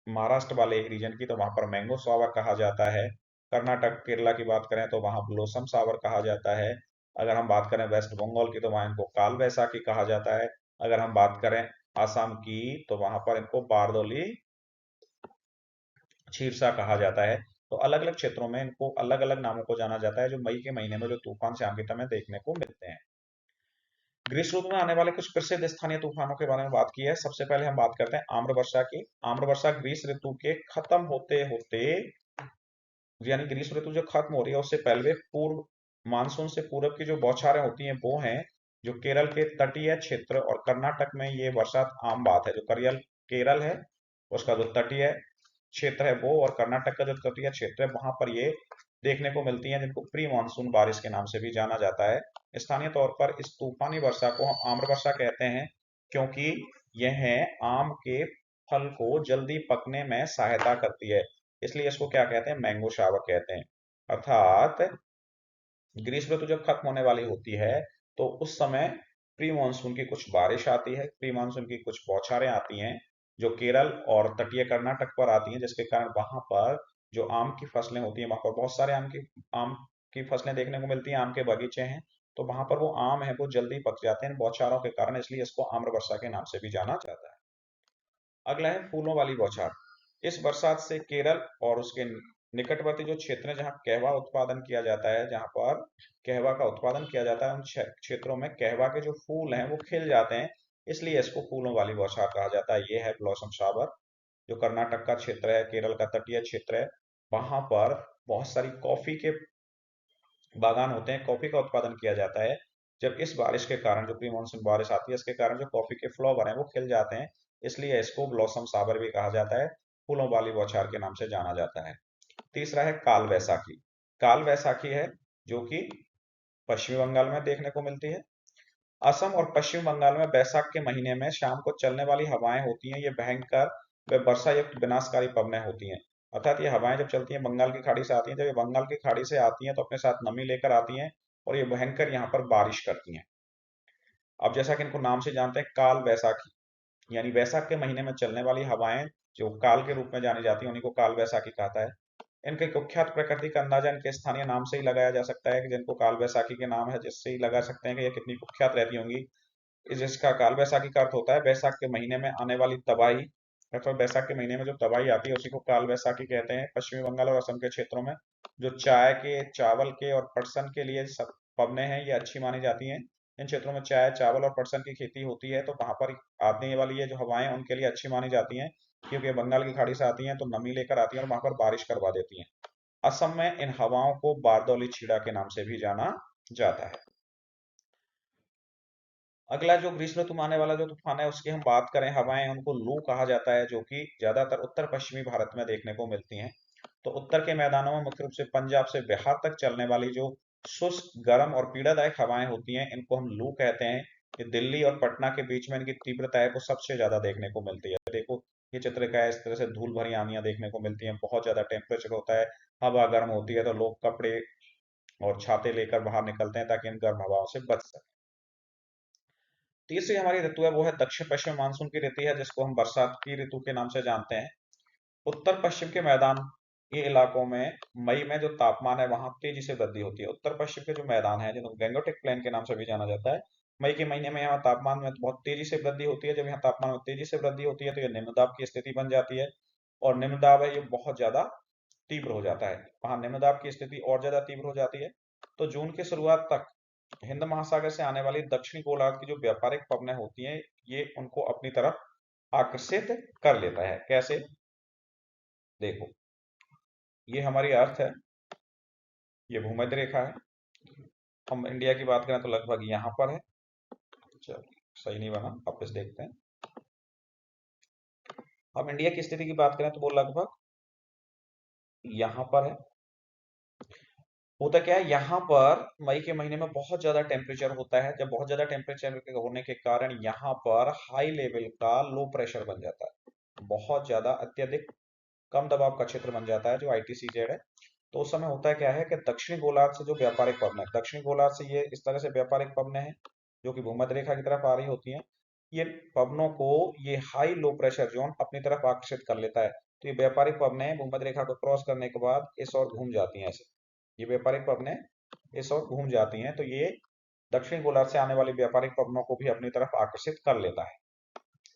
महाराष्ट्र वाले रीजन की तो वहां पर मैंगो सावर कहा जाता है। कर्नाटक केरला की बात करें तो वहां ब्लोसम सावर कहा जाता है। अगर हम बात करें वेस्ट बंगाल की तो वहां इनको काल बैसाखी कहा जाता है। अगर हम बात करें आसाम की तो वहां पर इनको बारदोली छीरसा कहा जाता है। तो अलग अलग क्षेत्रों में इनको अलग अलग नामों को जाना जाता है जो मई के महीने में जो तूफान शाम के समय देखने को मिलते हैं। ग्रीष्म ऋतु में आने वाले कुछ प्रसिद्ध स्थानीय तूफानों के बारे में बात की है। सबसे पहले हम बात करते हैं आम्र वर्षा की। आम्र वर्षा ग्रीष्म ऋतु के खत्म होते होते यानी ग्रीष्म ऋतु जो खत्म हो रही है उससे पहले पूर्व मानसून से पूर्व की जो बौछारें होती हैं वो हैं जो केरल के तटीय क्षेत्र और कर्नाटक में ये बरसात आम बात है। जो केरल केरल है उसका जो तटीय क्षेत्र है वो और कर्नाटक का जो तटीय क्षेत्र है वहां पर ये देखने को मिलती हैं जिनको प्री मानसून बारिश के नाम से भी जाना जाता है। स्थानीय तौर पर इस तूफानी वर्षा को हम आम्र वर्षा कहते हैं क्योंकि यह आम के फल को जल्दी पकने में सहायता करती है, इसलिए इसको क्या कहते हैं? मैंगो शावर कहते हैं। अर्थात ग्रीष्म ऋतु जब खत्म होने वाली होती है तो उस समय प्री मानसून की कुछ बारिश आती है, प्री मानसून की कुछ बौछारें आती हैं जो केरल और तटीय कर्नाटक पर आती हैं जिसके कारण वहां पर जो आम की फसलें होती हैं वहां पर बहुत सारे आम की फसलें देखने को मिलती हैं, आम के बगीचे हैं। तो वहां पर वो आम है वो जल्दी पक जाते हैं इन बौछारों के कारण, इसलिए इसको आम्र वर्षा के नाम से भी जाना जाता है। अगला है फूलों वाली बौछार। इस बरसात से केरल और उसके निकटवर्ती जो क्षेत्र हैं जहाँ कहवा उत्पादन किया जाता है, जहाँ पर कहवा का उत्पादन किया जाता है उन क्षेत्रों में कहवा के जो फूल हैं वो खिल जाते हैं, इसलिए इसको फूलों वाली बौछार कहा जाता है। ये है ब्लॉसम शावर। जो कर्नाटक का क्षेत्र है, केरल का तटीय क्षेत्र है, वहां पर बहुत सारी कॉफी के बागान होते हैं, कॉफी का उत्पादन किया जाता है। जब इस बारिश के कारण जो प्री मानसून बारिश आती है इसके कारण जो कॉफी के फ्लावर हैं वो खिल जाते हैं, इसलिए इसको ब्लॉसम सावर भी कहा जाता है, फूलों वाली बौछार के नाम से जाना जाता है। तीसरा है काल वैसाखी। काल वैसाखी है जो कि पश्चिमी बंगाल में देखने को मिलती है। असम और पश्चिम बंगाल में बैसाख के महीने में शाम को चलने वाली हवाएं होती हैं, ये भयंकर व वर्षा युक्त विनाशकारी पवनें होती हैं। अर्थात ये हवाएं जब चलती हैं बंगाल की खाड़ी से आती हैं, जब ये बंगाल की खाड़ी से आती हैं तो अपने साथ नमी लेकर आती हैं और ये भयंकर यहाँ पर बारिश करती हैं। अब जैसा कि इनको नाम से जानते हैं, काल वैसाखी यानी वैसाख के महीने में चलने वाली हवाएं जो काल के रूप में जानी जाती हैं, उन्हीं को काल वैसाखी कहता है। इनके कुख्यात प्रकृति का अंदाजा इनके स्थानीय नाम से ही लगाया जा सकता है, कि जिनको काल वैसाखी के नाम है, जिससे ही लगा सकते हैं कि ये कितनी कुख्यात रहती होंगी। जिसका काल वैसाखी का अर्थ होता है बैसाख के महीने में आने वाली तबाही, अथवा बैसाख के महीने में जो तबाही आती है उसी को काल वैसाखी कहते हैं। पश्चिमी बंगाल और असम के क्षेत्रों में जो चाय के, चावल के और पटसन के लिए सब पवने हैं, ये अच्छी मानी जाती हैं। इन क्षेत्रों में चाय, चावल और पटसन की खेती होती है, तो वहां पर आने वाली ये जो हवाएं उनके लिए अच्छी मानी जाती हैं, क्योंकि ये बंगाल की खाड़ी से आती हैं तो नमी लेकर आती हैं और वहां पर बारिश करवा देती हैं। असम में इन हवाओं को बारदौली छीड़ा के नाम से भी जाना जाता है। अगला जो ग्रीष्म ऋतु में आने वाला जो तूफान है उसकी हम बात करें, हवाएं उनको लू कहा जाता है, जो कि ज्यादातर उत्तर पश्चिमी भारत में देखने को मिलती हैं। तो उत्तर के मैदानों में मुख्य रूप से पंजाब से बिहार तक चलने वाली जो शुष्क, गर्म और पीड़ादायक हवाएं होती हैं, इनको हम लू कहते हैं। ये दिल्ली और पटना के बीच में इनकी तीव्रता है वो सबसे ज्यादा देखने को मिलती है। देखो ये चित्र का है, इस तरह से धूल भरी आंधियां देखने को मिलती हैं, बहुत ज्यादा टेम्परेचर होता है, हवा गर्म होती है, तो लोग कपड़े और छाते लेकर बाहर निकलते हैं ताकि इन गर्म हवाओं से बच सकें। तीसरी हमारी ऋतु है वो है दक्षिण पश्चिम मानसून की ऋतु है, जिसको हम बरसात की ऋतु के नाम से जानते हैं। उत्तर पश्चिम के मैदान के इलाकों में मई में जो तापमान है वहां तेजी से वृद्धि होती है। उत्तर पश्चिम के जो मैदान है जिनको गंगोटिक प्लेन के नाम से भी जाना जाता है, मई के महीने में यहाँ तापमान में बहुत तेजी से वृद्धि होती है। जब यहाँ तापमान में तेजी से वृद्धि होती है तो यह निम्न दाब की स्थिति बन जाती है, और निम्न दाब है ये बहुत ज्यादा तीव्र हो जाता है। वहां निम्न दाब की स्थिति और ज्यादा तीव्र हो जाती है। तो जून की शुरुआत तक हिंद महासागर से आने वाली दक्षिणी गोलार्ध की जो व्यापारिक पवनें होती हैं, ये उनको अपनी तरफ आकर्षित कर लेता है। कैसे? देखो, ये हमारी अर्थ है, ये भूमध्य रेखा है। हम इंडिया की बात करें तो लगभग यहाँ पर है। चलो, सही नहीं बना, वापस देखते हैं। हम इंडिया की स्थिति की बात करें तो वो लगभग यहाँ पर है। होता क्या है, यहाँ पर मई के महीने में बहुत ज्यादा टेम्परेचर होता है। जब बहुत ज्यादा टेम्परेचर होने के कारण यहाँ पर हाई लेवल का लो प्रेशर बन जाता है, बहुत ज्यादा अत्यधिक कम दबाव का क्षेत्र बन जाता है जो ITCZ है। तो उस समय होता है क्या है कि दक्षिणी गोलार्ध से जो व्यापारिक पवनें, दक्षिणी गोलार्ध से ये इस तरह से व्यापारिक पवनें हैं जो कि भूमध्य रेखा की तरफ आ रही होती हैं, ये पवनों को ये हाई लो प्रेशर जोन अपनी तरफ आकर्षित कर लेता है। तो ये व्यापारिक पवनें भूमध्य रेखा को क्रॉस करने के बाद इस ओर घूम जाती हैं ऐसे। ये व्यापारिक पवनें इस ओर घूम जाती हैं, तो ये दक्षिण गोलार्ध से आने वाली व्यापारिक पवनों को भी अपनी तरफ आकर्षित कर लेता है।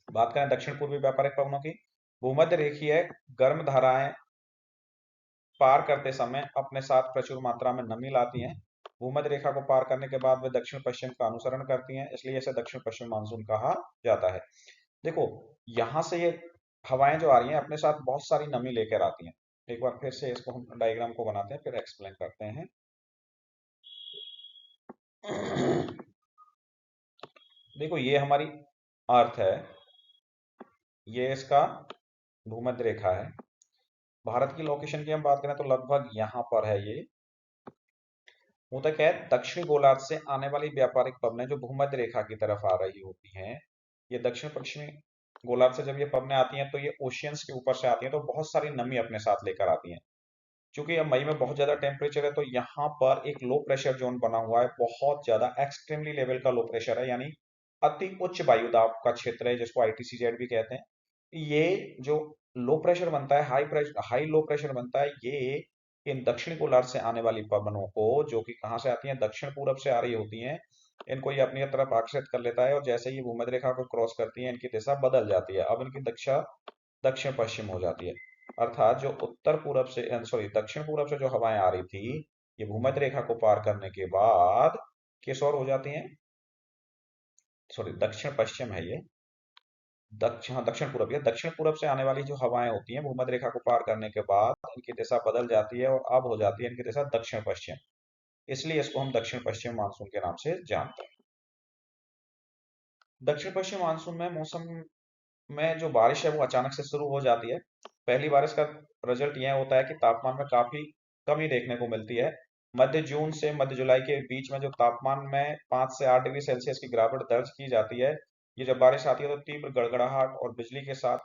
बात करें दक्षिण पूर्वी व्यापारिक पवनों की, भूमध्य रेखीय गर्म धाराएं पार करते समय अपने साथ प्रचुर मात्रा में नमी लाती हैं। भूमध्य रेखा को पार करने के बाद वे दक्षिण पश्चिम का अनुसरण करती हैं, इसलिए इसे दक्षिण पश्चिम मानसून कहा जाता है। देखो, यहां से ये हवाएं जो आ रही हैं अपने साथ बहुत सारी नमी लेकर आती हैं। एक बार फिर से इसको हम डायग्राम को बनाते हैं, फिर एक्सप्लेन करते हैं। देखो, ये हमारी अर्थ है, ये इसका भूमध्य रेखा है। भारत की लोकेशन की हम बात करें तो लगभग यहाँ पर है ये। होता क्या है, दक्षिणी गोलार्ध से आने वाली व्यापारिक पवनें जो भूमध्य रेखा की तरफ आ रही होती हैं, ये दक्षिण पश्चिमी गोलार्ध से जब ये पवनें आती हैं तो ये ओशियंस के ऊपर से आती हैं, तो बहुत सारी नमी अपने साथ लेकर आती हैं। क्योंकि अब मई में बहुत ज्यादा टेम्परेचर है, तो यहाँ पर एक लो प्रेशर जोन बना हुआ है, बहुत ज्यादा एक्सट्रीमली लेवल का लो प्रेशर है, यानी अति उच्च वायु दाब का क्षेत्र है, जिसको ITCZ भी कहते हैं। ये जो लो प्रेशर बनता है, हाई लो प्रेशर बनता है, ये इन दक्षिण गोलार्ध से आने वाली पवनों को, जो कि कहाँ से आती हैं, दक्षिण पूरब से आ रही होती हैं, इनको ये अपनी तरफ आकर्षित कर लेता है। और जैसे ही भूमध्य रेखा को क्रॉस करती है इनकी दिशा बदल जाती है, अब इनकी दिशा दक्षिण पश्चिम हो जाती है। अर्थात जो उत्तर पूरब से, सॉरी, दक्षिण पूरब से जो हवाएं आ रही थी, ये भूमध्य रेखा को पार करने के बाद किस ओर हो जाती हैं, सॉरी दक्षिण पश्चिम है ये, दक्षिण, हाँ दक्षिण पूरब, या दक्षिण पूरब से आने वाली जो हवाएं होती हैं भूमध्य रेखा को पार करने के बाद इनकी दिशा बदल जाती है और अब हो जाती है इनकी दिशा दक्षिण पश्चिम। इसलिए इसको हम दक्षिण पश्चिम मानसून के नाम से जानते हैं। दक्षिण पश्चिम मानसून में मौसम में जो बारिश है वो अचानक से शुरू हो जाती है। पहली बारिश का रिजल्ट यह होता है कि तापमान में काफी कमी देखने को मिलती है। मध्य जून से मध्य जुलाई के बीच में जो तापमान में 5 से 8 डिग्री सेल्सियस की गिरावट दर्ज की जाती है, ये जब बारिश आती है तो तीव्र गड़गड़ाहट और बिजली के साथ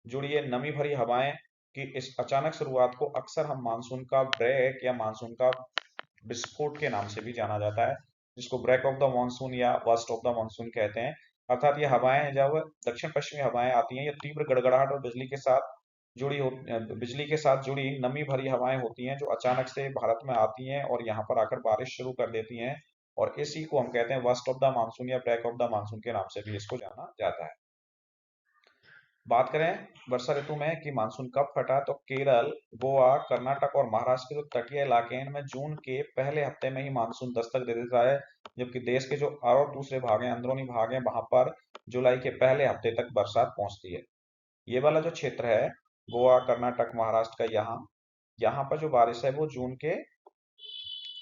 जुड़ी ये नमी भरी हवाएं की इस अचानक शुरुआत को अक्सर हम मानसून का ब्रेक या मानसून का विस्फोट के नाम से भी जाना जाता है, जिसको ब्रेक ऑफ द मानसून या बस्ट ऑफ द मानसून कहते हैं। अर्थात ये हवाएं जब दक्षिण पश्चिमी हवाएं आती हैं, ये तीव्र गड़गड़ाहट और बिजली के साथ जुड़ी नमी भरी हवाएं होती हैं, जो अचानक से भारत में आती हैं और यहाँ पर आकर बारिश शुरू कर देती हैं। और इसी को हम कहते हैं वस्ट ऑफ द मानसून या ब्रेक ऑफ द मानसून के नाम से भी इसको जाना जाता है। बात करें वर्षा ऋतु में कि मानसून कब फटा, तो केरल, गोवा, कर्नाटक और महाराष्ट्र के जो तटीय इलाके हैं, इनमें जून के पहले हफ्ते में ही मानसून दस्तक दे देता है, जबकि देश के जो और दूसरे भाग हैं, अंदरूनी भाग हैं, वहां पर जुलाई के पहले हफ्ते तक बरसात पहुंचती है। ये वाला जो क्षेत्र है, गोवा, कर्नाटक, महाराष्ट्र का, यहाँ यहाँ पर जो बारिश है वो जून के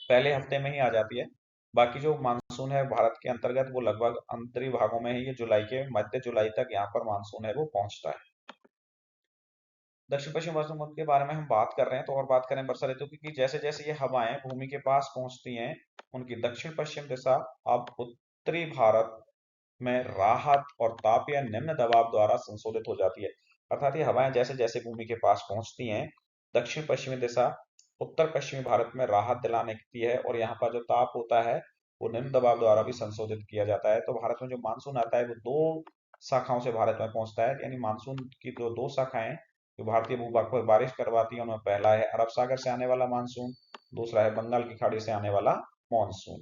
पहले हफ्ते में ही आ जाती है। बाकी जो मानसून है भारत के अंतर्गत, वो लगभग अंतरी भागों में ही ये जुलाई के मध्य जुलाई तक यहाँ पर मानसून है वो पहुंचता है। दक्षिण पश्चिम मानसून के बारे में हम बात कर रहे हैं, तो और बात करें वर्षा ऋतु की कि जैसे जैसे ये हवाएं भूमि के पास पहुंचती हैं, उनकी दक्षिण पश्चिम दिशा अब उत्तरी भारत में राहत और ताप या निम्न दबाव द्वारा संशोधित हो जाती है। अर्थात ये हवाएं जैसे जैसे भूमि के पास पहुंचती हैं, दक्षिण पश्चिमी दिशा उत्तर पश्चिमी भारत में राहत दिलाने की है, और यहाँ पर जो ताप होता है वो निम्न दबाव द्वारा भी संशोधित किया जाता है। तो भारत में जो मानसून आता है वो दो शाखाओं से भारत में पहुंचता है, यानी मानसून की जो दो शाखाएं जो भारतीय भूभाग पर बारिश करवाती है, उनमें पहला है अरब सागर से आने वाला मानसून, दूसरा है बंगाल की खाड़ी से आने वाला मानसून।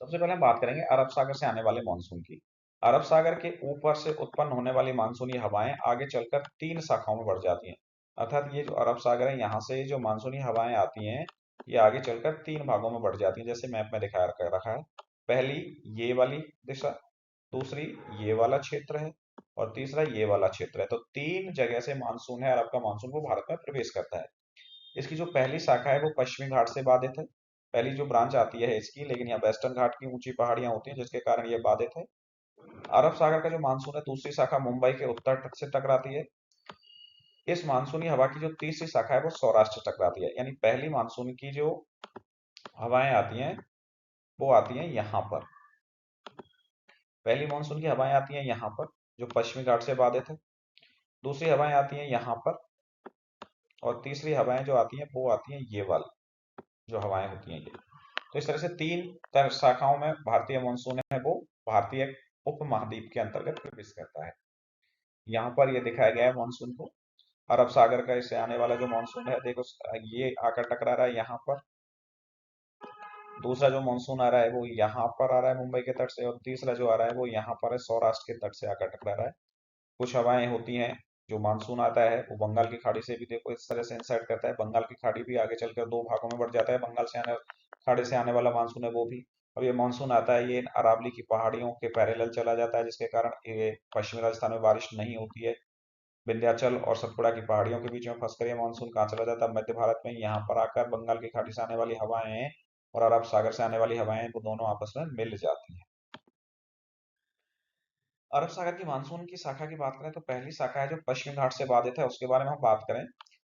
सबसे पहले हम बात करेंगे अरब सागर से आने वाले मानसून की। अरब सागर के ऊपर से उत्पन्न होने वाली मानसूनी हवाएं आगे चलकर तीन शाखाओं में बढ़ जाती हैं। अर्थात ये जो अरब सागर है, यहाँ से जो मानसूनी हवाएं आती हैं, ये आगे चलकर तीन भागों में बढ़ जाती हैं, जैसे मैप में दिखा कर रखा है। पहली ये वाली दिशा, दूसरी ये वाला क्षेत्र है, और तीसरा ये वाला क्षेत्र है। तो तीन जगह से मानसून है, अरब का मानसून वो भारत में प्रवेश करता है। इसकी जो पहली शाखा है वो पश्चिमी घाट से बाधित है, पहली जो ब्रांच आती है इसकी, लेकिन यहाँ वेस्टर्न घाट की ऊंची पहाड़ियां होती हैं जिसके कारण ये बाधित है। अरब सागर का जो मानसून है, दूसरी शाखा मुंबई के उत्तर तट से टकराती है। इस मानसूनी हवा की जो तीसरी शाखा है वो सौराष्ट्र से टकराती है, यानी पहली मानसून की जो हवाएं आती हैं वो आती हैं यहाँ पर। पहली मानसून की हवाएं आती हैं यहाँ पर, जो पश्चिमी घाट से बाधित है। दूसरी हवाएं आती हैं यहाँ पर, और तीसरी हवाएं जो आती हैं वो आती हैं ये वाली जो हवाएं होती हैं ये। तो इस तरह से तीन शाखाओं में भारतीय मानसून है वो भारतीय उपमहाद्वीप के अंतर्गत प्रवेश करता है। यहाँ पर ये दिखाया गया है मानसून को। अरब सागर का इससे आने वाला जो मानसून है, देखो ये आकर टकरा रहा है यहाँ पर। दूसरा जो मानसून आ रहा है वो यहाँ पर आ रहा है मुंबई के तट से, और तीसरा जो आ रहा है वो यहाँ पर है सौराष्ट्र के तट से आकर टकरा रहा है। कुछ हवाएं होती हैं, जो मानसून आता है वो बंगाल की खाड़ी से भी देखो इस तरह से इंसर्ट करता है। बंगाल की खाड़ी भी आगे चलकर दो भागों में बढ़ जाता है, बंगाल से आने खाड़ी से आने वाला मानसून है वो भी। अब ये मानसून आता है, ये अरावली की पहाड़ियों के पैरेलल चला जाता है, जिसके कारण ये पश्चिमी राजस्थान में बारिश नहीं होती है। विंध्याचल और सतपुड़ा की पहाड़ियों के बीच में फंसकर ये मानसून कहाँ चला जाता है, मध्य भारत में। यहाँ पर आकर बंगाल की खाड़ी से आने वाली हवाएं और अरब सागर से आने वाली हवाएं, वो दोनों आपस में मिल जाती हैं। अरब सागर की मानसून की शाखा की बात करें, तो पहली शाखा है जो पश्चिमी घाट से बाधित है, उसके बारे में हम बात करें।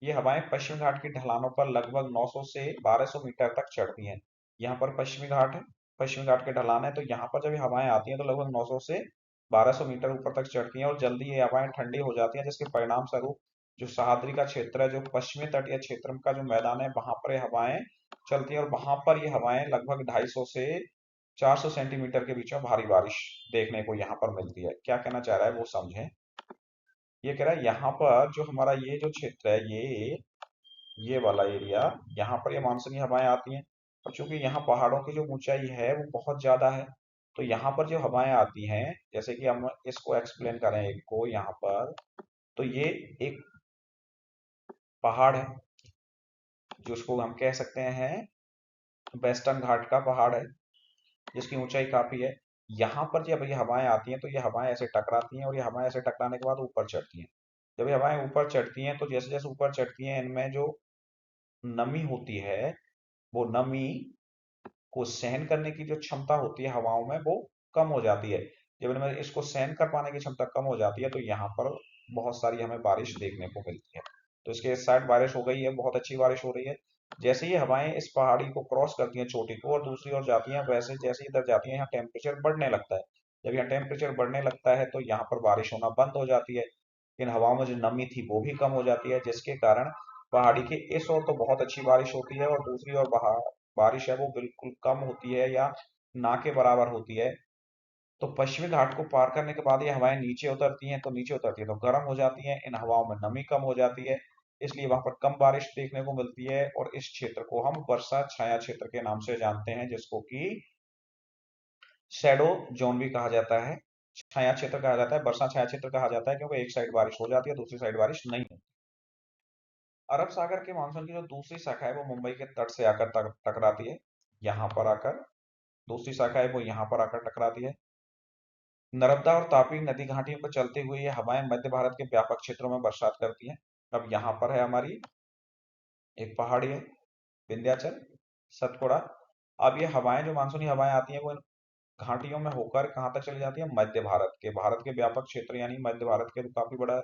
ये हवाएं पश्चिमी घाट की ढलानों पर लगभग 900 से 1200 मीटर तक चढ़ती हैं। यहाँ पर पश्चिमी घाट है, पश्चिमी घाट के ढलान है, तो यहाँ पर जब ये हवाएं आती हैं तो लगभग 900 से 1200 मीटर ऊपर तक चढ़ती हैं, और जल्दी ये हवाएं ठंडी हो जाती हैं, जिसके परिणाम स्वरूप जो सह्याद्री का क्षेत्र है, जो पश्चिमी तटीय क्षेत्र का जो मैदान है, वहां पर ये हवाएं चलती हैं, और वहां पर ये हवाएं लगभग 250 से 400 सेंटीमीटर के बीच में भारी बारिश देखने को यहाँ पर मिलती है। क्या कहना चाह रहा है वो समझें। ये कह रहा है यहाँ पर जो हमारा ये जो क्षेत्र है, ये वाला एरिया, यहाँ पर ये मानसूनी हवाएं आती हैं, और चूंकि यहाँ पहाड़ों की जो ऊंचाई है वो बहुत ज्यादा है, तो यहाँ पर जो हवाएं आती हैं, जैसे कि हम इसको एक्सप्लेन करें एक को यहाँ पर, तो ये एक पहाड़ है जिसको हम कह सकते हैं वेस्टर्न घाट का पहाड़ है, जिसकी ऊंचाई काफी है। यहाँ पर जब ये हवाएं आती हैं तो ये हवाएं ऐसे टकराती हैं, और ये हवाएं ऐसे टकराने के बाद ऊपर चढ़ती हैं। जब ये हवाएं ऊपर चढ़ती हैं तो जैसे जैसे ऊपर चढ़ती हैं, इनमें जो नमी होती है, वो नमी को सहन करने की जो क्षमता होती है हवाओं में, वो कम हो जाती है। जब इनमें इसको सहन कर पाने की क्षमता कम हो जाती है, तो यहाँ पर बहुत सारी हमें बारिश देखने को मिलती है। तो इसके इस साइड बारिश हो गई है, बहुत अच्छी बारिश हो रही है। जैसे ही हवाएं इस पहाड़ी को क्रॉस करती हैं चोटी को और दूसरी ओर जाती हैं, वैसे जैसे इधर जाती हैं यहाँ टेम्परेचर बढ़ने लगता है। जब यहाँ टेम्परेचर बढ़ने लगता है तो यहाँ पर बारिश होना बंद हो जाती है। इन हवाओं में जो नमी थी वो भी कम हो जाती है, जिसके कारण पहाड़ी के इस ओर तो बहुत अच्छी बारिश होती है और दूसरी ओर बारिश है वो बिल्कुल कम होती है या ना के बराबर होती है। तो पश्चिमी घाट को पार करने के बाद ये हवाएं नीचे उतरती हैं, तो नीचे उतरती है तो गर्म हो जाती हैं, इन हवाओं में नमी कम हो जाती है, इसलिए वहां पर कम बारिश देखने को मिलती है और इस क्षेत्र को हम वर्षा छाया क्षेत्र के नाम से जानते हैं, जिसको कि शैडो जोन भी कहा जाता है, छाया क्षेत्र कहा जाता है, वर्षा छाया क्षेत्र कहा जाता है, क्योंकि एक साइड बारिश हो जाती है दूसरी साइड बारिश नहीं होती। अरब सागर के मानसून की जो दूसरी शाखा है वो मुंबई के तट से आकर टकराती है, यहाँ पर आकर दूसरी शाखा है वो यहाँ पर आकर टकराती है। नर्मदा और तापी नदी घाटियों पर चलते हुए ये हवाएं मध्य भारत के व्यापक क्षेत्रों में बरसात करती हैं। अब यहाँ पर है हमारी एक पहाड़ी है, विंध्याचल, सतपुड़ा। अब ये हवाएं जो मानसूनी हवाएं आती हैं वो इन घाटियों में होकर कहाँ तक चली जाती है, मध्य भारत के व्यापक क्षेत्र यानी मध्य भारत के तो काफी बड़ा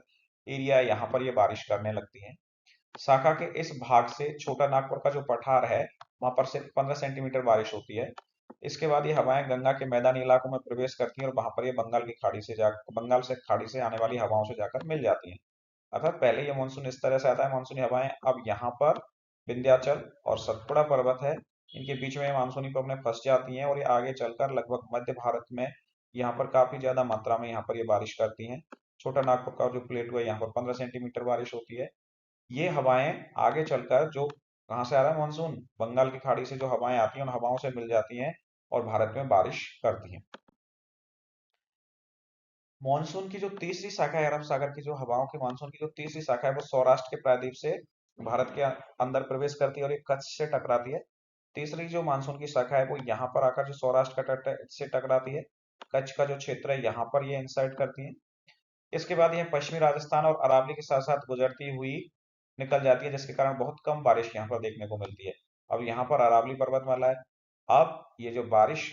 एरिया है, यहाँ पर ये बारिश करने लगती है। शाखा के इस भाग से छोटा नागपुर का जो पठार है वहां पर सिर्फ 15 सेंटीमीटर बारिश होती है। इसके बाद ये हवाएं गंगा के मैदानी इलाकों में प्रवेश करती हैं और वहां पर ये बंगाल से खाड़ी से आने वाली हवाओं से जाकर मिल जाती हैं। अर्थात पहले ये मानसून इस तरह से आता है मानसूनी हवाएं, अब यहाँ पर विंध्याचल और सतपुड़ा पर्वत है, इनके बीच में ये मानसूनी पवनें फंस जाती हैं और ये आगे चलकर लगभग मध्य भारत में यहाँ पर काफी ज्यादा मात्रा में यहाँ पर ये बारिश करती हैं। छोटा नागपुर का जो प्लेटू है यहाँ पर 15 सेंटीमीटर बारिश होती है। ये हवाएं आगे चलकर जो कहाँ से आ रहा है मानसून, बंगाल की खाड़ी से जो हवाएं आती हैं उन हवाओं से मिल जाती हैं और भारत में बारिश करती हैं। मानसून की जो तीसरी शाखा है, अरब सागर की जो हवाओं की मानसून की जो तीसरी शाखा है वो सौराष्ट्र के प्रायद्वीप से भारत के अंदर प्रवेश करती है और ये कच्छ से टकराती है। तीसरी जो मानसून की शाखा है वो यहाँ पर आकर जो सौराष्ट्र का तट से टकराती है, कच्छ का जो क्षेत्र है यहाँ पर ये इंसर्ट करती है। इसके बाद यह पश्चिमी राजस्थान और अरावली के साथ साथ गुजरती हुई निकल जाती है, जिसके कारण बहुत कम बारिश यहाँ पर देखने को मिलती है। अब यहाँ पर अरावली पर्वतमाला है। अब ये जो बारिश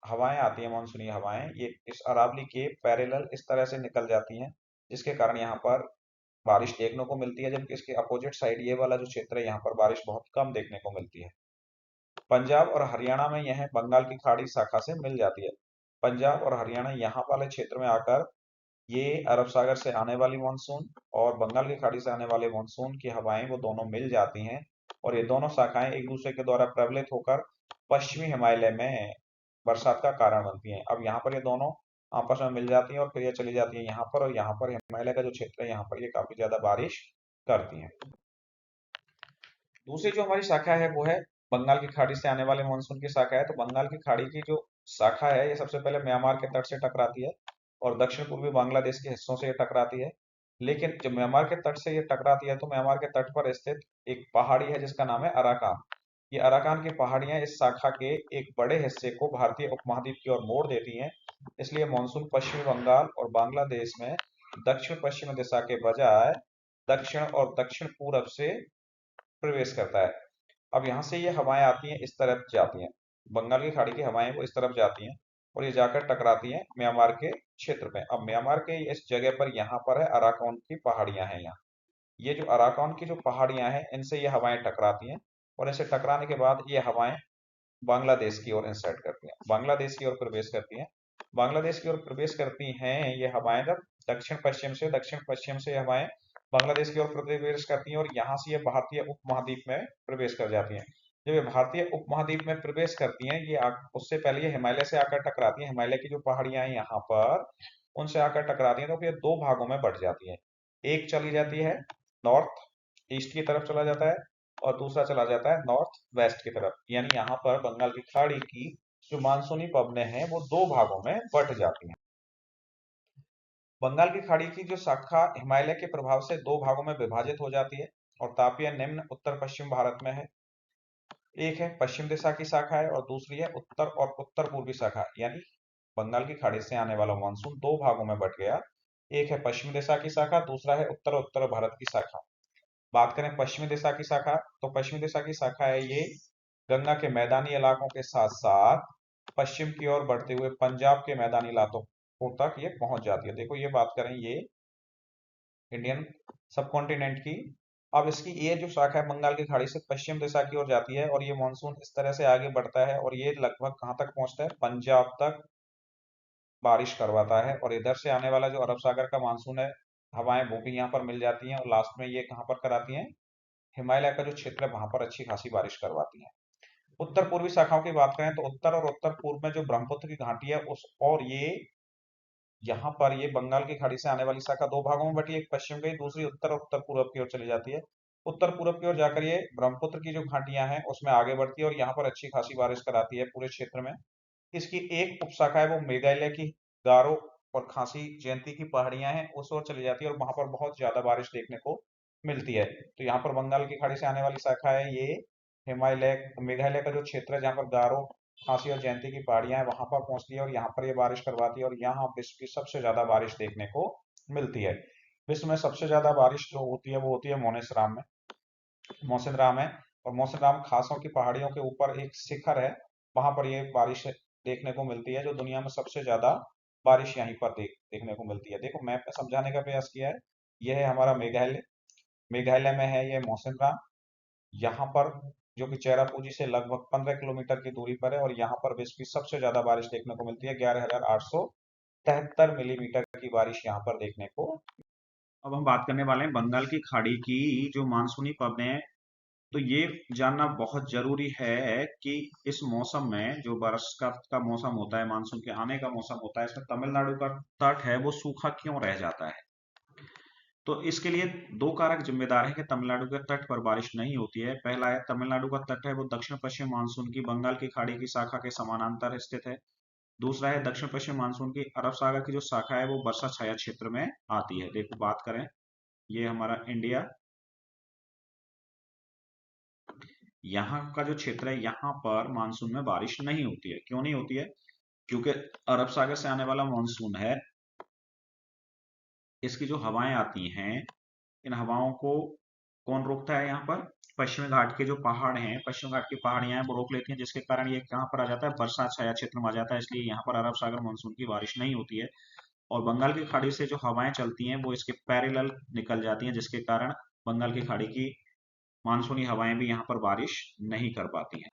हवाएं आती हैं मानसूनी हवाएं ये इस अरावली के पैरेलल इस तरह से निकल जाती हैं, जिसके कारण यहाँ पर बारिश देखने को मिलती है, जबकि इसके अपोजिट साइड ये वाला जो क्षेत्र है यहाँ पर बारिश बहुत कम देखने को मिलती है। पंजाब और हरियाणा में यह बंगाल की खाड़ी शाखा से मिल जाती है। पंजाब और हरियाणा यहाँ वाले क्षेत्र में आकर ये अरब सागर से आने वाली मानसून और बंगाल की खाड़ी से आने वाले मानसून की हवाएं वो दोनों मिल जाती हैं और ये दोनों शाखाएं एक दूसरे के द्वारा प्रबलित होकर पश्चिमी हिमालय में बरसात का कारण बनती हैं। अब यहाँ पर ये दोनों आपस में मिल जाती हैं और फिर ये चली जाती है यहाँ पर, और यहाँ पर हिमालय का जो क्षेत्र है यहाँ पर ये काफी ज्यादा बारिश करती हैं। दूसरी जो हमारी शाखा है वो है बंगाल की खाड़ी से आने वाले मानसून की शाखा है। तो बंगाल की खाड़ी की जो शाखा है ये सबसे पहले म्यांमार के तट से टकराती है और दक्षिण पूर्वी बांग्लादेश के हिस्सों से ये टकराती है। लेकिन जब म्यांमार के तट से ये टकराती है तो म्यांमार के तट पर स्थित एक पहाड़ी है जिसका नाम है अराकान। ये अराकान की पहाड़ियां इस शाखा के एक बड़े हिस्से को भारतीय उपमहाद्वीप की ओर मोड़ देती हैं, इसलिए मानसून पश्चिमी बंगाल और बांग्लादेश में दक्षिण पश्चिम दिशा के बजाय दक्षिण और दक्षिण पूरब से प्रवेश करता है। अब यहाँ से ये हवाएं आती हैं इस तरफ जाती हैं, बंगाल की खाड़ी की हवाएं वो इस तरफ जाती हैं और ये जाकर टकराती हैं म्यांमार के क्षेत्र में। अब म्यांमार के इस जगह पर यहाँ पर है अराकान की पहाड़ियां हैं। यहाँ ये जो अराकान की जो पहाड़ियां हैं इनसे ये हवाएं टकराती हैं और इनसे टकराने के बाद ये हवाएं बांग्लादेश की ओर इंसर्ट करती हैं, बांग्लादेश की ओर प्रवेश करती हैं। बांग्लादेश की ओर प्रवेश करती हैं ये हवाएं जब दक्षिण पश्चिम से हवाएं बांग्लादेश की ओर प्रवेश करती हैं और यहाँ से ये भारतीय उपमहाद्वीप में प्रवेश कर जाती हैं। जब ये भारतीय उपमहाद्वीप में प्रवेश करती हैं उससे पहले ये हिमालय से आकर टकराती हैं, हिमालय की जो पहाड़ियां हैं यहाँ पर उनसे आकर टकराती हैं तो फिर दो भागों में बढ़ जाती है। एक चली जाती है नॉर्थ ईस्ट की तरफ चला जाता है और दूसरा चला जाता है नॉर्थ वेस्ट की तरफ, यानी यहाँ पर बंगाल की खाड़ी की जो मानसूनी पवनें हैं वो दो भागों में बट जाती हैं। बंगाल की खाड़ी की जो शाखा हिमालय के प्रभाव से दो भागों में विभाजित हो जाती है और तापीय निम्न उत्तर पश्चिम भारत में है। एक है पश्चिम दिशा की शाखा है और दूसरी है उत्तर और उत्तर पूर्वी शाखा, यानी बंगाल की खाड़ी से आने वाला मानसून दो भागों में बट गया। एक है पश्चिम दिशा की शाखा, दूसरा है उत्तर उत्तर भारत की शाखा। बात करें पश्चिमी दिशा की शाखा, तो पश्चिमी दिशा की शाखा है ये गंगा के मैदानी इलाकों के साथ साथ पश्चिम की ओर बढ़ते हुए पंजाब के मैदानी इलाकों तक ये पहुंच जाती है। देखो ये बात करें, ये इंडियन सब कॉन्टिनेंट की। अब इसकी ये जो शाखा है बंगाल की खाड़ी से पश्चिम दिशा की ओर जाती है और ये मानसून इस तरह से आगे बढ़ता है और ये लगभग कहाँ तक पहुंचता है, पंजाब तक बारिश करवाता है। और इधर से आने वाला जो अरब सागर का मानसून है, हवाएं वो भी यहाँ पर मिल जाती हैं और लास्ट में ये कहाँ पर कराती हैं, हिमालय का जो क्षेत्र है वहां पर अच्छी खासी बारिश करवाती हैं। उत्तर पूर्वी शाखाओं की बात करें तो उत्तर और उत्तर पूर्व में जो ब्रह्मपुत्र की घाटी है उस और ये यहाँ पर ये बंगाल की खाड़ी से आने वाली शाखा दो भागों में बटी है, एक पश्चिम गई, दूसरी उत्तर और उत्तर पूर्व की ओर चली जाती है। उत्तर पूर्व की ओर जाकर ये ब्रह्मपुत्र की जो घाटियां हैं उसमें आगे बढ़ती है और यहाँ पर अच्छी खासी बारिश कराती है पूरे क्षेत्र में। इसकी एक उपशाखा है वो मेघालय की गारो और खासी जयंती की पहाड़ियां हैं उस ओर चली जाती है और वहां पर बहुत ज्यादा बारिश देखने को मिलती है। तो यहाँ पर बंगाल की खाड़ी से आने वाली शाखा है ये हिमालय मेघालय का जो क्षेत्र है जहाँ पर गारो खासी और जयंती की पहाड़ियां हैं वहां पर पहुंचती है और यहाँ पर ये बारिश करवाती है और यहाँ विश्व की सबसे ज्यादा बारिश देखने को मिलती है। विश्व में सबसे ज्यादा बारिश जो होती है वो होती है मोनेसराम में, मौसिनराम है। और मौसिनराम खासों की पहाड़ियों के ऊपर एक शिखर है, वहां पर ये बारिश देखने को मिलती है, जो दुनिया में सबसे ज्यादा बारिश यहीं पर देखने को मिलती है। देखो मैप में समझाने का प्रयास किया है। यह है हमारा मेघालय, मेघालय में है ये मौसिनराम, यहाँ पर जो कि चेरापूंजी से लगभग 15 किलोमीटर की दूरी पर है और यहाँ पर विश्व की सबसे ज्यादा बारिश देखने को मिलती है, 11,873 मिलीमीटर की बारिश यहाँ पर देखने को। अब हम बात करने वाले हैं बंगाल की खाड़ी की जो मानसूनी पवनें हैं। तो ये जानना बहुत जरूरी है कि इस मौसम में जो बारिश का मौसम होता है, मानसून के आने का मौसम होता है, इसमें तमिलनाडु का तट है वो सूखा क्यों रह जाता है। तो इसके लिए दो कारक जिम्मेदार हैं कि तमिलनाडु के तट पर बारिश नहीं होती है। पहला है, तमिलनाडु का तट है वो दक्षिण पश्चिम मानसून की बंगाल की खाड़ी की शाखा के समानांतर स्थित है। दूसरा है, दक्षिण पश्चिम मानसून की अरब सागर की जो शाखा है वो वर्षा छाया क्षेत्र में आती है। देखो बात करें, ये हमारा इंडिया, यहाँ का जो क्षेत्र है यहाँ पर मानसून में बारिश नहीं होती है। क्यों नहीं होती है? क्योंकि अरब सागर से आने वाला मानसून है, इसकी जो हवाएं आती हैं, इन हवाओं को कौन रोकता है? यहाँ पर पश्चिमी घाट के जो पहाड़ हैं, पश्चिम घाट की पहाड़ियां हैं वो रोक लेती हैं, जिसके कारण ये कहाँ पर आ जाता है, बरसात छाया क्षेत्र में आ जाता है। इसलिए यहाँ पर अरब सागर मानसून की बारिश नहीं होती है। और बंगाल की खाड़ी से जो हवाएं चलती हैं वो इसके पैरेलल निकल जाती हैं, जिसके कारण बंगाल की खाड़ी की मानसूनी हवाएं भी यहाँ पर बारिश नहीं कर पाती हैं।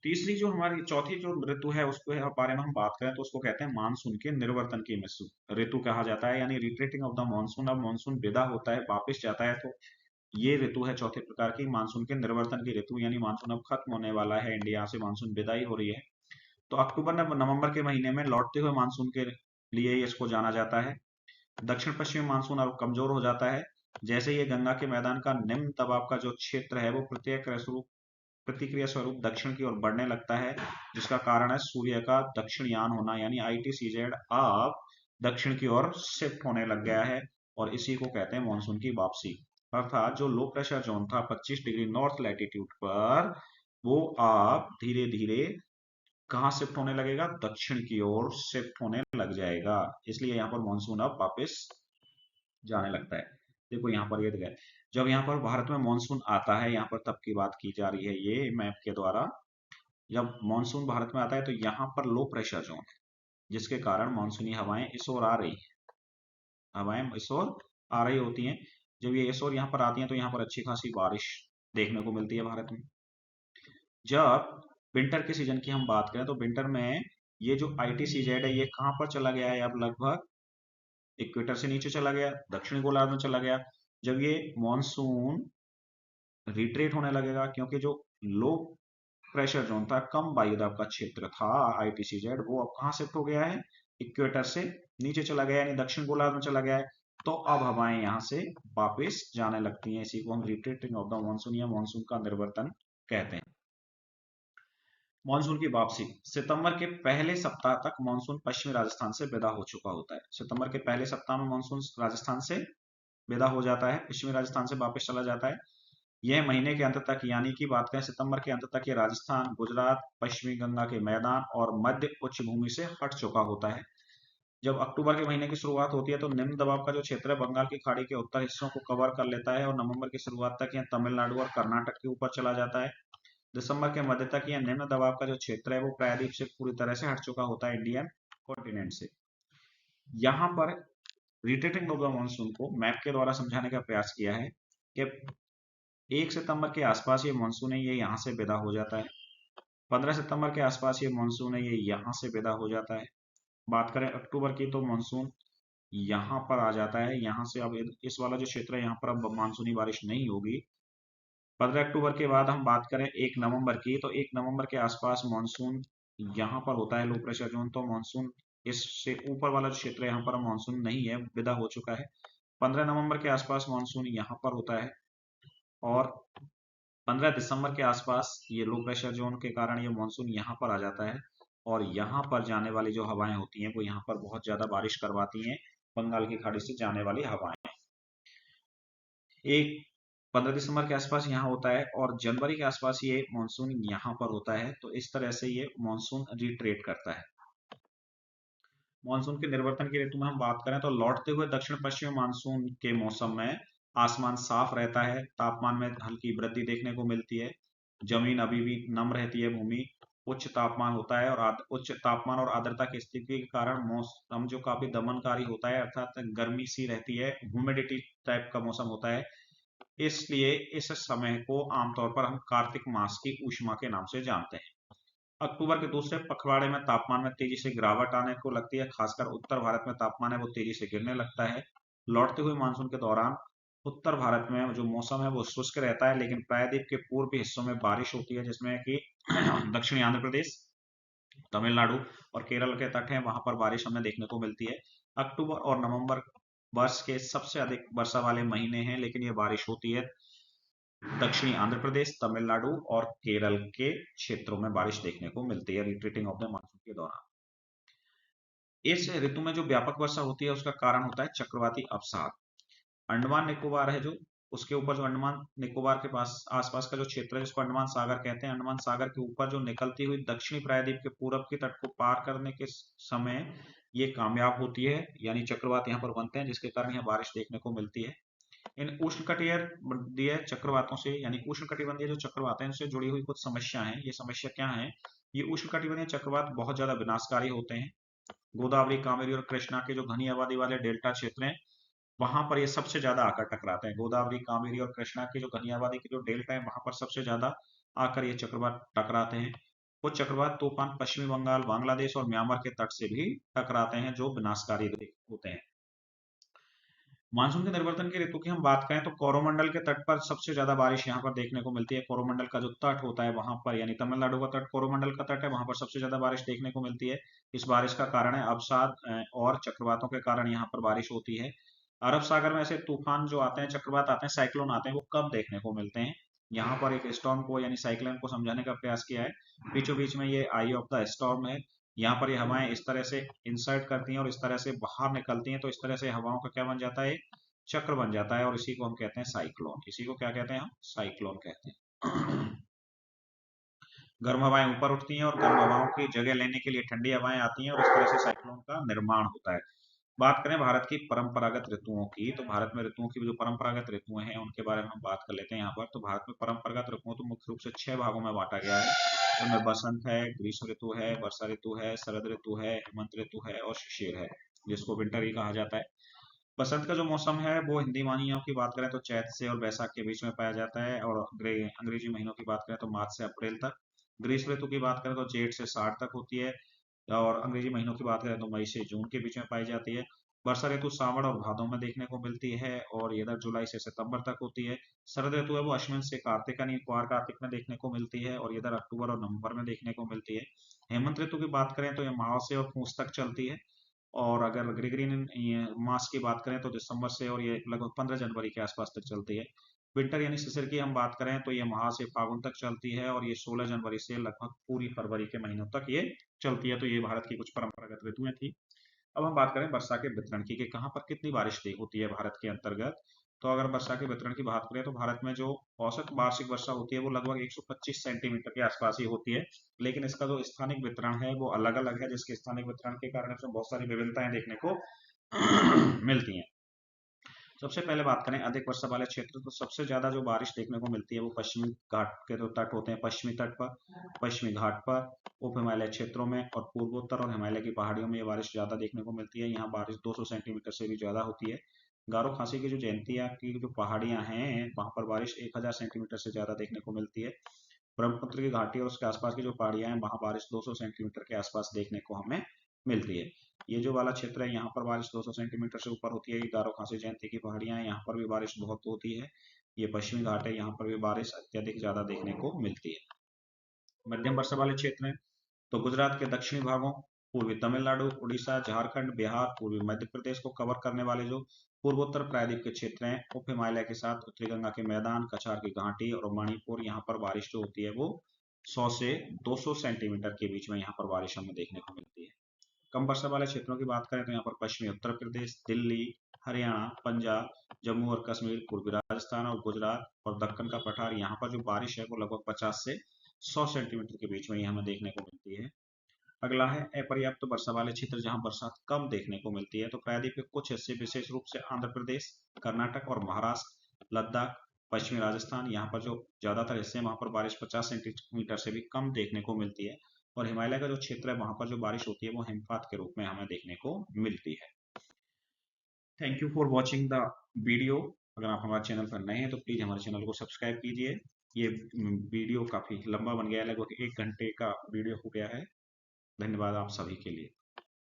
तीसरी जो हमारी चौथी जो ऋतु है उसके बारे में हम बात करें तो उसको कहते हैं मानसून के निर्वर्तन की ऋतु कहा जाता है, यानी रिट्रीटिंग ऑफ द मानसून। अब मानसून विदा होता है, वापस जाता है, तो ये ऋतु है चौथे प्रकार की, मानसून के निर्वर्तन की ऋतु, यानी मानसून अब खत्म होने वाला है, इंडिया से मानसून विदाई हो रही है। तो अक्टूबर नवंबर के महीने में लौटते हुए मानसून के लिए इसको जाना जाता है। दक्षिण पश्चिमी मानसून अब कमजोर हो जाता है, जैसे ये गंगा के मैदान का निम्न दबाव का जो क्षेत्र है वो प्रतिक्रिया स्वरूप दक्षिण की ओर बढ़ने लगता है, जिसका कारण है सूर्य का दक्षिणयान होना, यानी ITCZ अब दक्षिण की ओर शिफ्ट होने लग गया है। और इसी को कहते हैं मानसून की वापसी। अर्थात जो लो प्रेशर जोन था 25 डिग्री नॉर्थ लैटिट्यूड पर, वो अब धीरे धीरे कहाँ शिफ्ट होने लगेगा, दक्षिण की ओर शिफ्ट होने लग जाएगा। इसलिए यहाँ पर मानसून अब वापस जाने लगता है। देखो यहाँ पर ये दिखा है, जब यहाँ पर भारत में मानसून आता है, यहाँ पर तब की बात की जा रही है ये मैप के द्वारा। जब मानसून भारत में आता है तो यहाँ पर लो प्रेशर जोन है, जिसके कारण मानसूनी हवाएं इस ओर आ रही है, हवाएं इस ओर आ रही होती हैं। जब ये इस ओर यहाँ पर आती हैं तो यहाँ पर अच्छी खासी बारिश देखने को मिलती है भारत में। जब विंटर के सीजन की हम बात करें तो विंटर में ये जो ITCZ है ये कहाँ पर चला गया है, अब लगभग इक्वेटर से नीचे चला गया, दक्षिणी गोलार्ध में चला गया। जब ये मॉनसून रिट्रेट होने लगेगा, क्योंकि जो लो प्रेशर जोन था, कम वायुदाब का क्षेत्र था ITCZ, वो अब कहाँ शिफ्ट हो गया है, इक्वेटर से नीचे चला गया, यानी दक्षिण गोलार्ध में चला गया है। तो अब हवाएं यहाँ से वापस जाने लगती हैं। इसी को हम रिट्रेटिंग ऑफ द मानसून या मानसून का निर्वर्तन कहते हैं। मानसून की वापसी, सितंबर के पहले सप्ताह तक मानसून पश्चिमी राजस्थान से विदा हो चुका होता है। सितंबर के पहले सप्ताह में मानसून राजस्थान से विदा हो जाता है, पश्चिमी राजस्थान से वापस चला जाता है। यह महीने के अंत तक, यानी कि बात करें सितंबर के अंत तक, ये राजस्थान, गुजरात, पश्चिमी गंगा के मैदान और मध्य उच्च भूमि से हट चुका होता है। जब अक्टूबर के महीने की शुरुआत होती है तो निम्न दबाव का जो क्षेत्र है बंगाल की खाड़ी के उत्तर हिस्सों को कवर कर लेता है और नवंबर की शुरुआत तक यह तमिलनाडु और कर्नाटक के ऊपर चला जाता है। दिसंबर के मध्य तक यह निम्न दबाव का जो क्षेत्र है वो प्रायद्वीप से पूरी तरह से हट चुका होता है, इंडियन कॉन्टिनेंट से। यहाँ पर रिट्रेटिंग होगा मानसून को मैप के द्वारा समझाने का प्रयास किया है कि 1 सितंबर के आसपास ये मानसून है, ये यहाँ से विदा हो जाता है। 15 सितंबर के आसपास ये मानसून है, ये यहाँ से विदा हो जाता है। बात करें अक्टूबर की तो मानसून यहाँ पर आ जाता है, यहाँ से अब इस वाला जो क्षेत्र है यहाँ पर अब मानसूनी बारिश नहीं होगी। 15 अक्टूबर के बाद हम बात करें 1 नवंबर की, तो 1 नवंबर के आसपास मानसून यहाँ पर होता है लो प्रेशर जोन, तो मानसून इससे ऊपर वाला जो क्षेत्र है यहाँ पर मानसून नहीं है, विदा हो चुका है। 15 नवंबर के आसपास मानसून यहाँ पर होता है और 15 दिसंबर के आसपास ये लो प्रेशर जोन के कारण ये मानसून यहाँ पर आ जाता है और यहाँ पर जाने वाली जो हवाएं होती हैं वो यहाँ पर बहुत ज्यादा बारिश करवाती हैं, बंगाल की खाड़ी से जाने वाली हवाएं। एक 15 दिसंबर के आसपास यहाँ होता है और जनवरी के आसपास ये मानसून यहाँ पर होता है, तो इस तरह से ये मानसून रिट्रेट करता है। मानसून के निर्वर्तन की ऋतु में हम बात करें तो लौटते हुए दक्षिण पश्चिमी मानसून के मौसम में आसमान साफ रहता है, तापमान में हल्की वृद्धि देखने को मिलती है, जमीन अभी भी नम रहती है, भूमि उच्च तापमान होता है और उच्च तापमान और आर्द्रता की स्थिति के कारण मौसम जो काफी दमनकारी होता है, अर्थात गर्मी सी रहती है, ह्यूमिडिटी टाइप का मौसम होता है। इसलिए इस समय को आमतौर पर हम कार्तिक मास की ऊष्मा के नाम से जानते हैं। अक्टूबर के दूसरे पखवाड़े में तापमान में तेजी से गिरावट आने को लगती है, खासकर उत्तर भारत में तापमान है वो तेजी से गिरने लगता है। लौटते हुए मानसून के दौरान उत्तर भारत में जो मौसम है वो शुष्क रहता है, लेकिन प्रायद्वीप के पूर्वी हिस्सों में बारिश होती है, जिसमें कि दक्षिणी आंध्र प्रदेश, तमिलनाडु और केरल के तट हैं, वहां पर बारिश हमें देखने को मिलती है। अक्टूबर और नवंबर वर्ष के सबसे अधिक वर्षा वाले महीने हैं, लेकिन ये बारिश होती है दक्षिणी आंध्र प्रदेश, तमिलनाडु और केरल के क्षेत्रों में बारिश देखने को मिलती है रिट्रीटिंग ऑफ द मानसून के दौरान। इस ऋतु में जो व्यापक वर्षा होती है उसका कारण होता है चक्रवाती अवसाद। अंडमान निकोबार है जो, उसके ऊपर जो अंडमान निकोबार के पास आसपास का जो क्षेत्र है जिसको अंडमान सागर कहते हैं, अंडमान सागर के ऊपर जो निकलती हुई दक्षिणी प्रायद्वीप के पूरब की तट को पार करने के समय ये कामयाब होती है, यानी चक्रवात यहाँ पर बनते हैं, जिसके कारण यहाँ बारिश देखने को मिलती है। इन उष्णकटिबंधीय चक्रवातों से यानी उष्णकटिबंधीय जो चक्रवात है इनसे जुड़ी हुई कुछ समस्या है। ये समस्या क्या है? ये उष्णकटिबंधीय चक्रवात बहुत ज्यादा विनाशकारी होते हैं। गोदावरी, कावेरी और कृष्णा के जो घनी आबादी वाले डेल्टा क्षेत्र हैं वहां पर ये सबसे ज्यादा आकर टकराते हैं। गोदावरी, कावेरी और कृष्णा के जो घनी आबादी के जो डेल्टा है वहां पर सबसे ज्यादा आकर ये चक्रवात टकराते हैं। कुछ चक्रवात तूफान पश्चिमी बंगाल, बांग्लादेश और म्यांमार के तट से भी टकराते हैं जो विनाशकारी होते हैं। मानसून के निर्वर्तन की ऋतु की हम बात करें तो कोरोमंडल के तट पर सबसे ज्यादा बारिश यहाँ पर देखने को मिलती है। कोरोमंडल का जो तट होता है वहां पर, यानी तमिलनाडु का तट कोरोमंडल का तट है, वहां पर सबसे ज्यादा बारिश देखने को मिलती है। इस बारिश का कारण है अवसाद और चक्रवातों के कारण यहाँ पर बारिश होती है। अरब सागर में ऐसे तूफान जो आते हैं, चक्रवात आते हैं, साइक्लोन आते हैं, वो कब देखने को मिलते हैं? यहाँ पर एक स्टॉर्म को यानी साइक्लोन को समझाने का प्रयास किया है। बीचों बीच में ये आई ऑफ द स्टॉर्म है। यहाँ पर ये हवाएं इस तरह से इंसर्ट करती हैं और इस तरह से बाहर निकलती हैं, तो इस तरह से हवाओं का क्या बन जाता है? चक्र बन जाता है और इसी को हम कहते हैं साइक्लोन। इसी को क्या कहते हैं? हम साइक्लोन कहते हैं। गर्म हवाएं ऊपर उठती हैं और गर्म हवाओं की जगह लेने के लिए ठंडी हवाएं आती हैं और इस तरह से साइक्लोन का निर्माण होता है। बात करें भारत की परंपरागत ऋतुओं की, तो भारत में ऋतुओं की जो परंपरागत ऋतुएं हैं उनके बारे में हम बात कर लेते हैं यहाँ पर। तो भारत में परंपरागत ऋतुओं तो मुख्य रूप से 6 भागों में बांटा गया है। उनमें बसंत है, ग्रीष्म ऋतु है, वर्षा ऋतु है, शरद ऋतु है, हेमंत ऋतु है और शिशिर है, जिसको विंटर ही कहा जाता है। बसंत का जो मौसम है वो हिंदी महीनों की बात करें तो चैत से और बैसाख के बीच में पाया जाता है और अंग्रेजी महीनों की बात करें तो मार्च से अप्रैल तक। ग्रीष्म ऋतु की बात करें तो जेठ से साठ तक होती है और अंग्रेजी महीनों की बात करें तो मई से जून के बीच में पाई जाती है। वर्षा ऋतु सावन और भादों में देखने को मिलती है और इधर जुलाई से सितंबर तक होती है। शरद ऋतु है वो अश्विन से कार्तिक यानी कुआर कार्तिक में देखने को मिलती है और इधर अक्टूबर और नवंबर में देखने को मिलती है। हेमंत ऋतु की बात करें तो ये माह से और पूस तक चलती है और अगर ग्रेगरियन मास की बात करें तो दिसंबर से और ये लगभग 15 जनवरी के आसपास तक चलती है। विंटर यानी शिशिर की हम बात करें तो ये माह से फागुन तक चलती है और ये 16 जनवरी से लगभग पूरी फरवरी के महीनों तक ये चलती है। तो ये भारत की कुछ परंपरागत ऋतुएं थी। अब हम बात करें वर्षा के वितरण की कि कहाँ पर कितनी बारिश होती है भारत के अंतर्गत। तो अगर वर्षा के वितरण की बात करें तो भारत में जो औसत वार्षिक वर्षा होती है वो लगभग 125 सेंटीमीटर के आसपास ही होती है, लेकिन इसका जो स्थानिक वितरण है वो अलग अलग है, जिसके स्थानिक वितरण के कारण इसमें बहुत सारी विभिन्नताएं देखने को मिलती हैं। सबसे पहले बात करें अधिक वर्षा वाले क्षेत्र, तो सबसे ज्यादा जो बारिश देखने को मिलती है वो पश्चिमी घाट के जो तट होते हैं, पश्चिमी तट पर, पश्चिमी घाट पर, उप हिमालय क्षेत्रों में और पूर्वोत्तर और हिमालय की पहाड़ियों में ये बारिश ज्यादा देखने को मिलती है। यहाँ बारिश 200 सेंटीमीटर से भी ज्यादा होती है। गारो खासी की जो जयंतिया की जो पहाड़ियां हैं वहां पर बारिश 1000 सेंटीमीटर से ज्यादा देखने को मिलती है। ब्रह्मपुत्र की घाटी और उसके आसपास की जो पहाड़ियां हैं वहां बारिश 200 सेंटीमीटर के आसपास देखने को हमें मिलती है। ये जो वाला क्षेत्र है यहाँ पर बारिश 200 सेंटीमीटर से ऊपर होती है। ये गारो खासी जयंती की पहाड़ियां हैं, यहाँ पर भी बारिश बहुत होती है। ये पश्चिमी घाट है, यहाँ पर भी बारिश अत्यधिक ज्यादा देखने को मिलती है। मध्यम वर्षा वाले क्षेत्र हैं, तो गुजरात के दक्षिणी भागों, पूर्वी तमिलनाडु, उड़ीसा, झारखंड, बिहार, पूर्वी मध्य प्रदेश को कवर करने वाले जो पूर्वोत्तर प्रायद्वीप के क्षेत्र हैं, उप हिमालय के साथ उत्तरी गंगा के मैदान, कछार की घाटी और मणिपुर, यहाँ पर बारिश जो होती है वो 100 से 200 सेंटीमीटर के बीच में यहाँ पर बारिश हमें देखने को मिलती है। कम वर्षा वाले क्षेत्रों की बात करें तो यहाँ पर पश्चिमी उत्तर प्रदेश, दिल्ली, हरियाणा, पंजाब, जम्मू और कश्मीर, पूर्वी राजस्थान और गुजरात और दक्कन का पठार, यहाँ पर जो बारिश है वो लगभग 50 से 100 सेंटीमीटर के बीच में ही हमें देखने को मिलती है। अगला है अपर्याप्त वर्षा वाले क्षेत्र, जहां बरसात कम देखने को मिलती है, तो प्रायद्वीप के कुछ हिस्से विशेष रूप से आंध्र प्रदेश, कर्नाटक और महाराष्ट्र, लद्दाख, पश्चिमी राजस्थान, यहाँ पर जो ज्यादातर हिस्से हैं वहां पर बारिश 50 सेंटीमीटर से भी कम देखने को मिलती है। और हिमालय का जो क्षेत्र है वहां पर जो बारिश होती है वो हिमपात के रूप में हमें देखने को मिलती है। Thank you for watching the video. अगर आप हमारे चैनल पर नए हैं तो प्लीज हमारे चैनल को सब्सक्राइब कीजिए। ये वीडियो काफी लंबा बन गया है, लगभग 1 घंटे का वीडियो हो गया है। धन्यवाद आप सभी के लिए।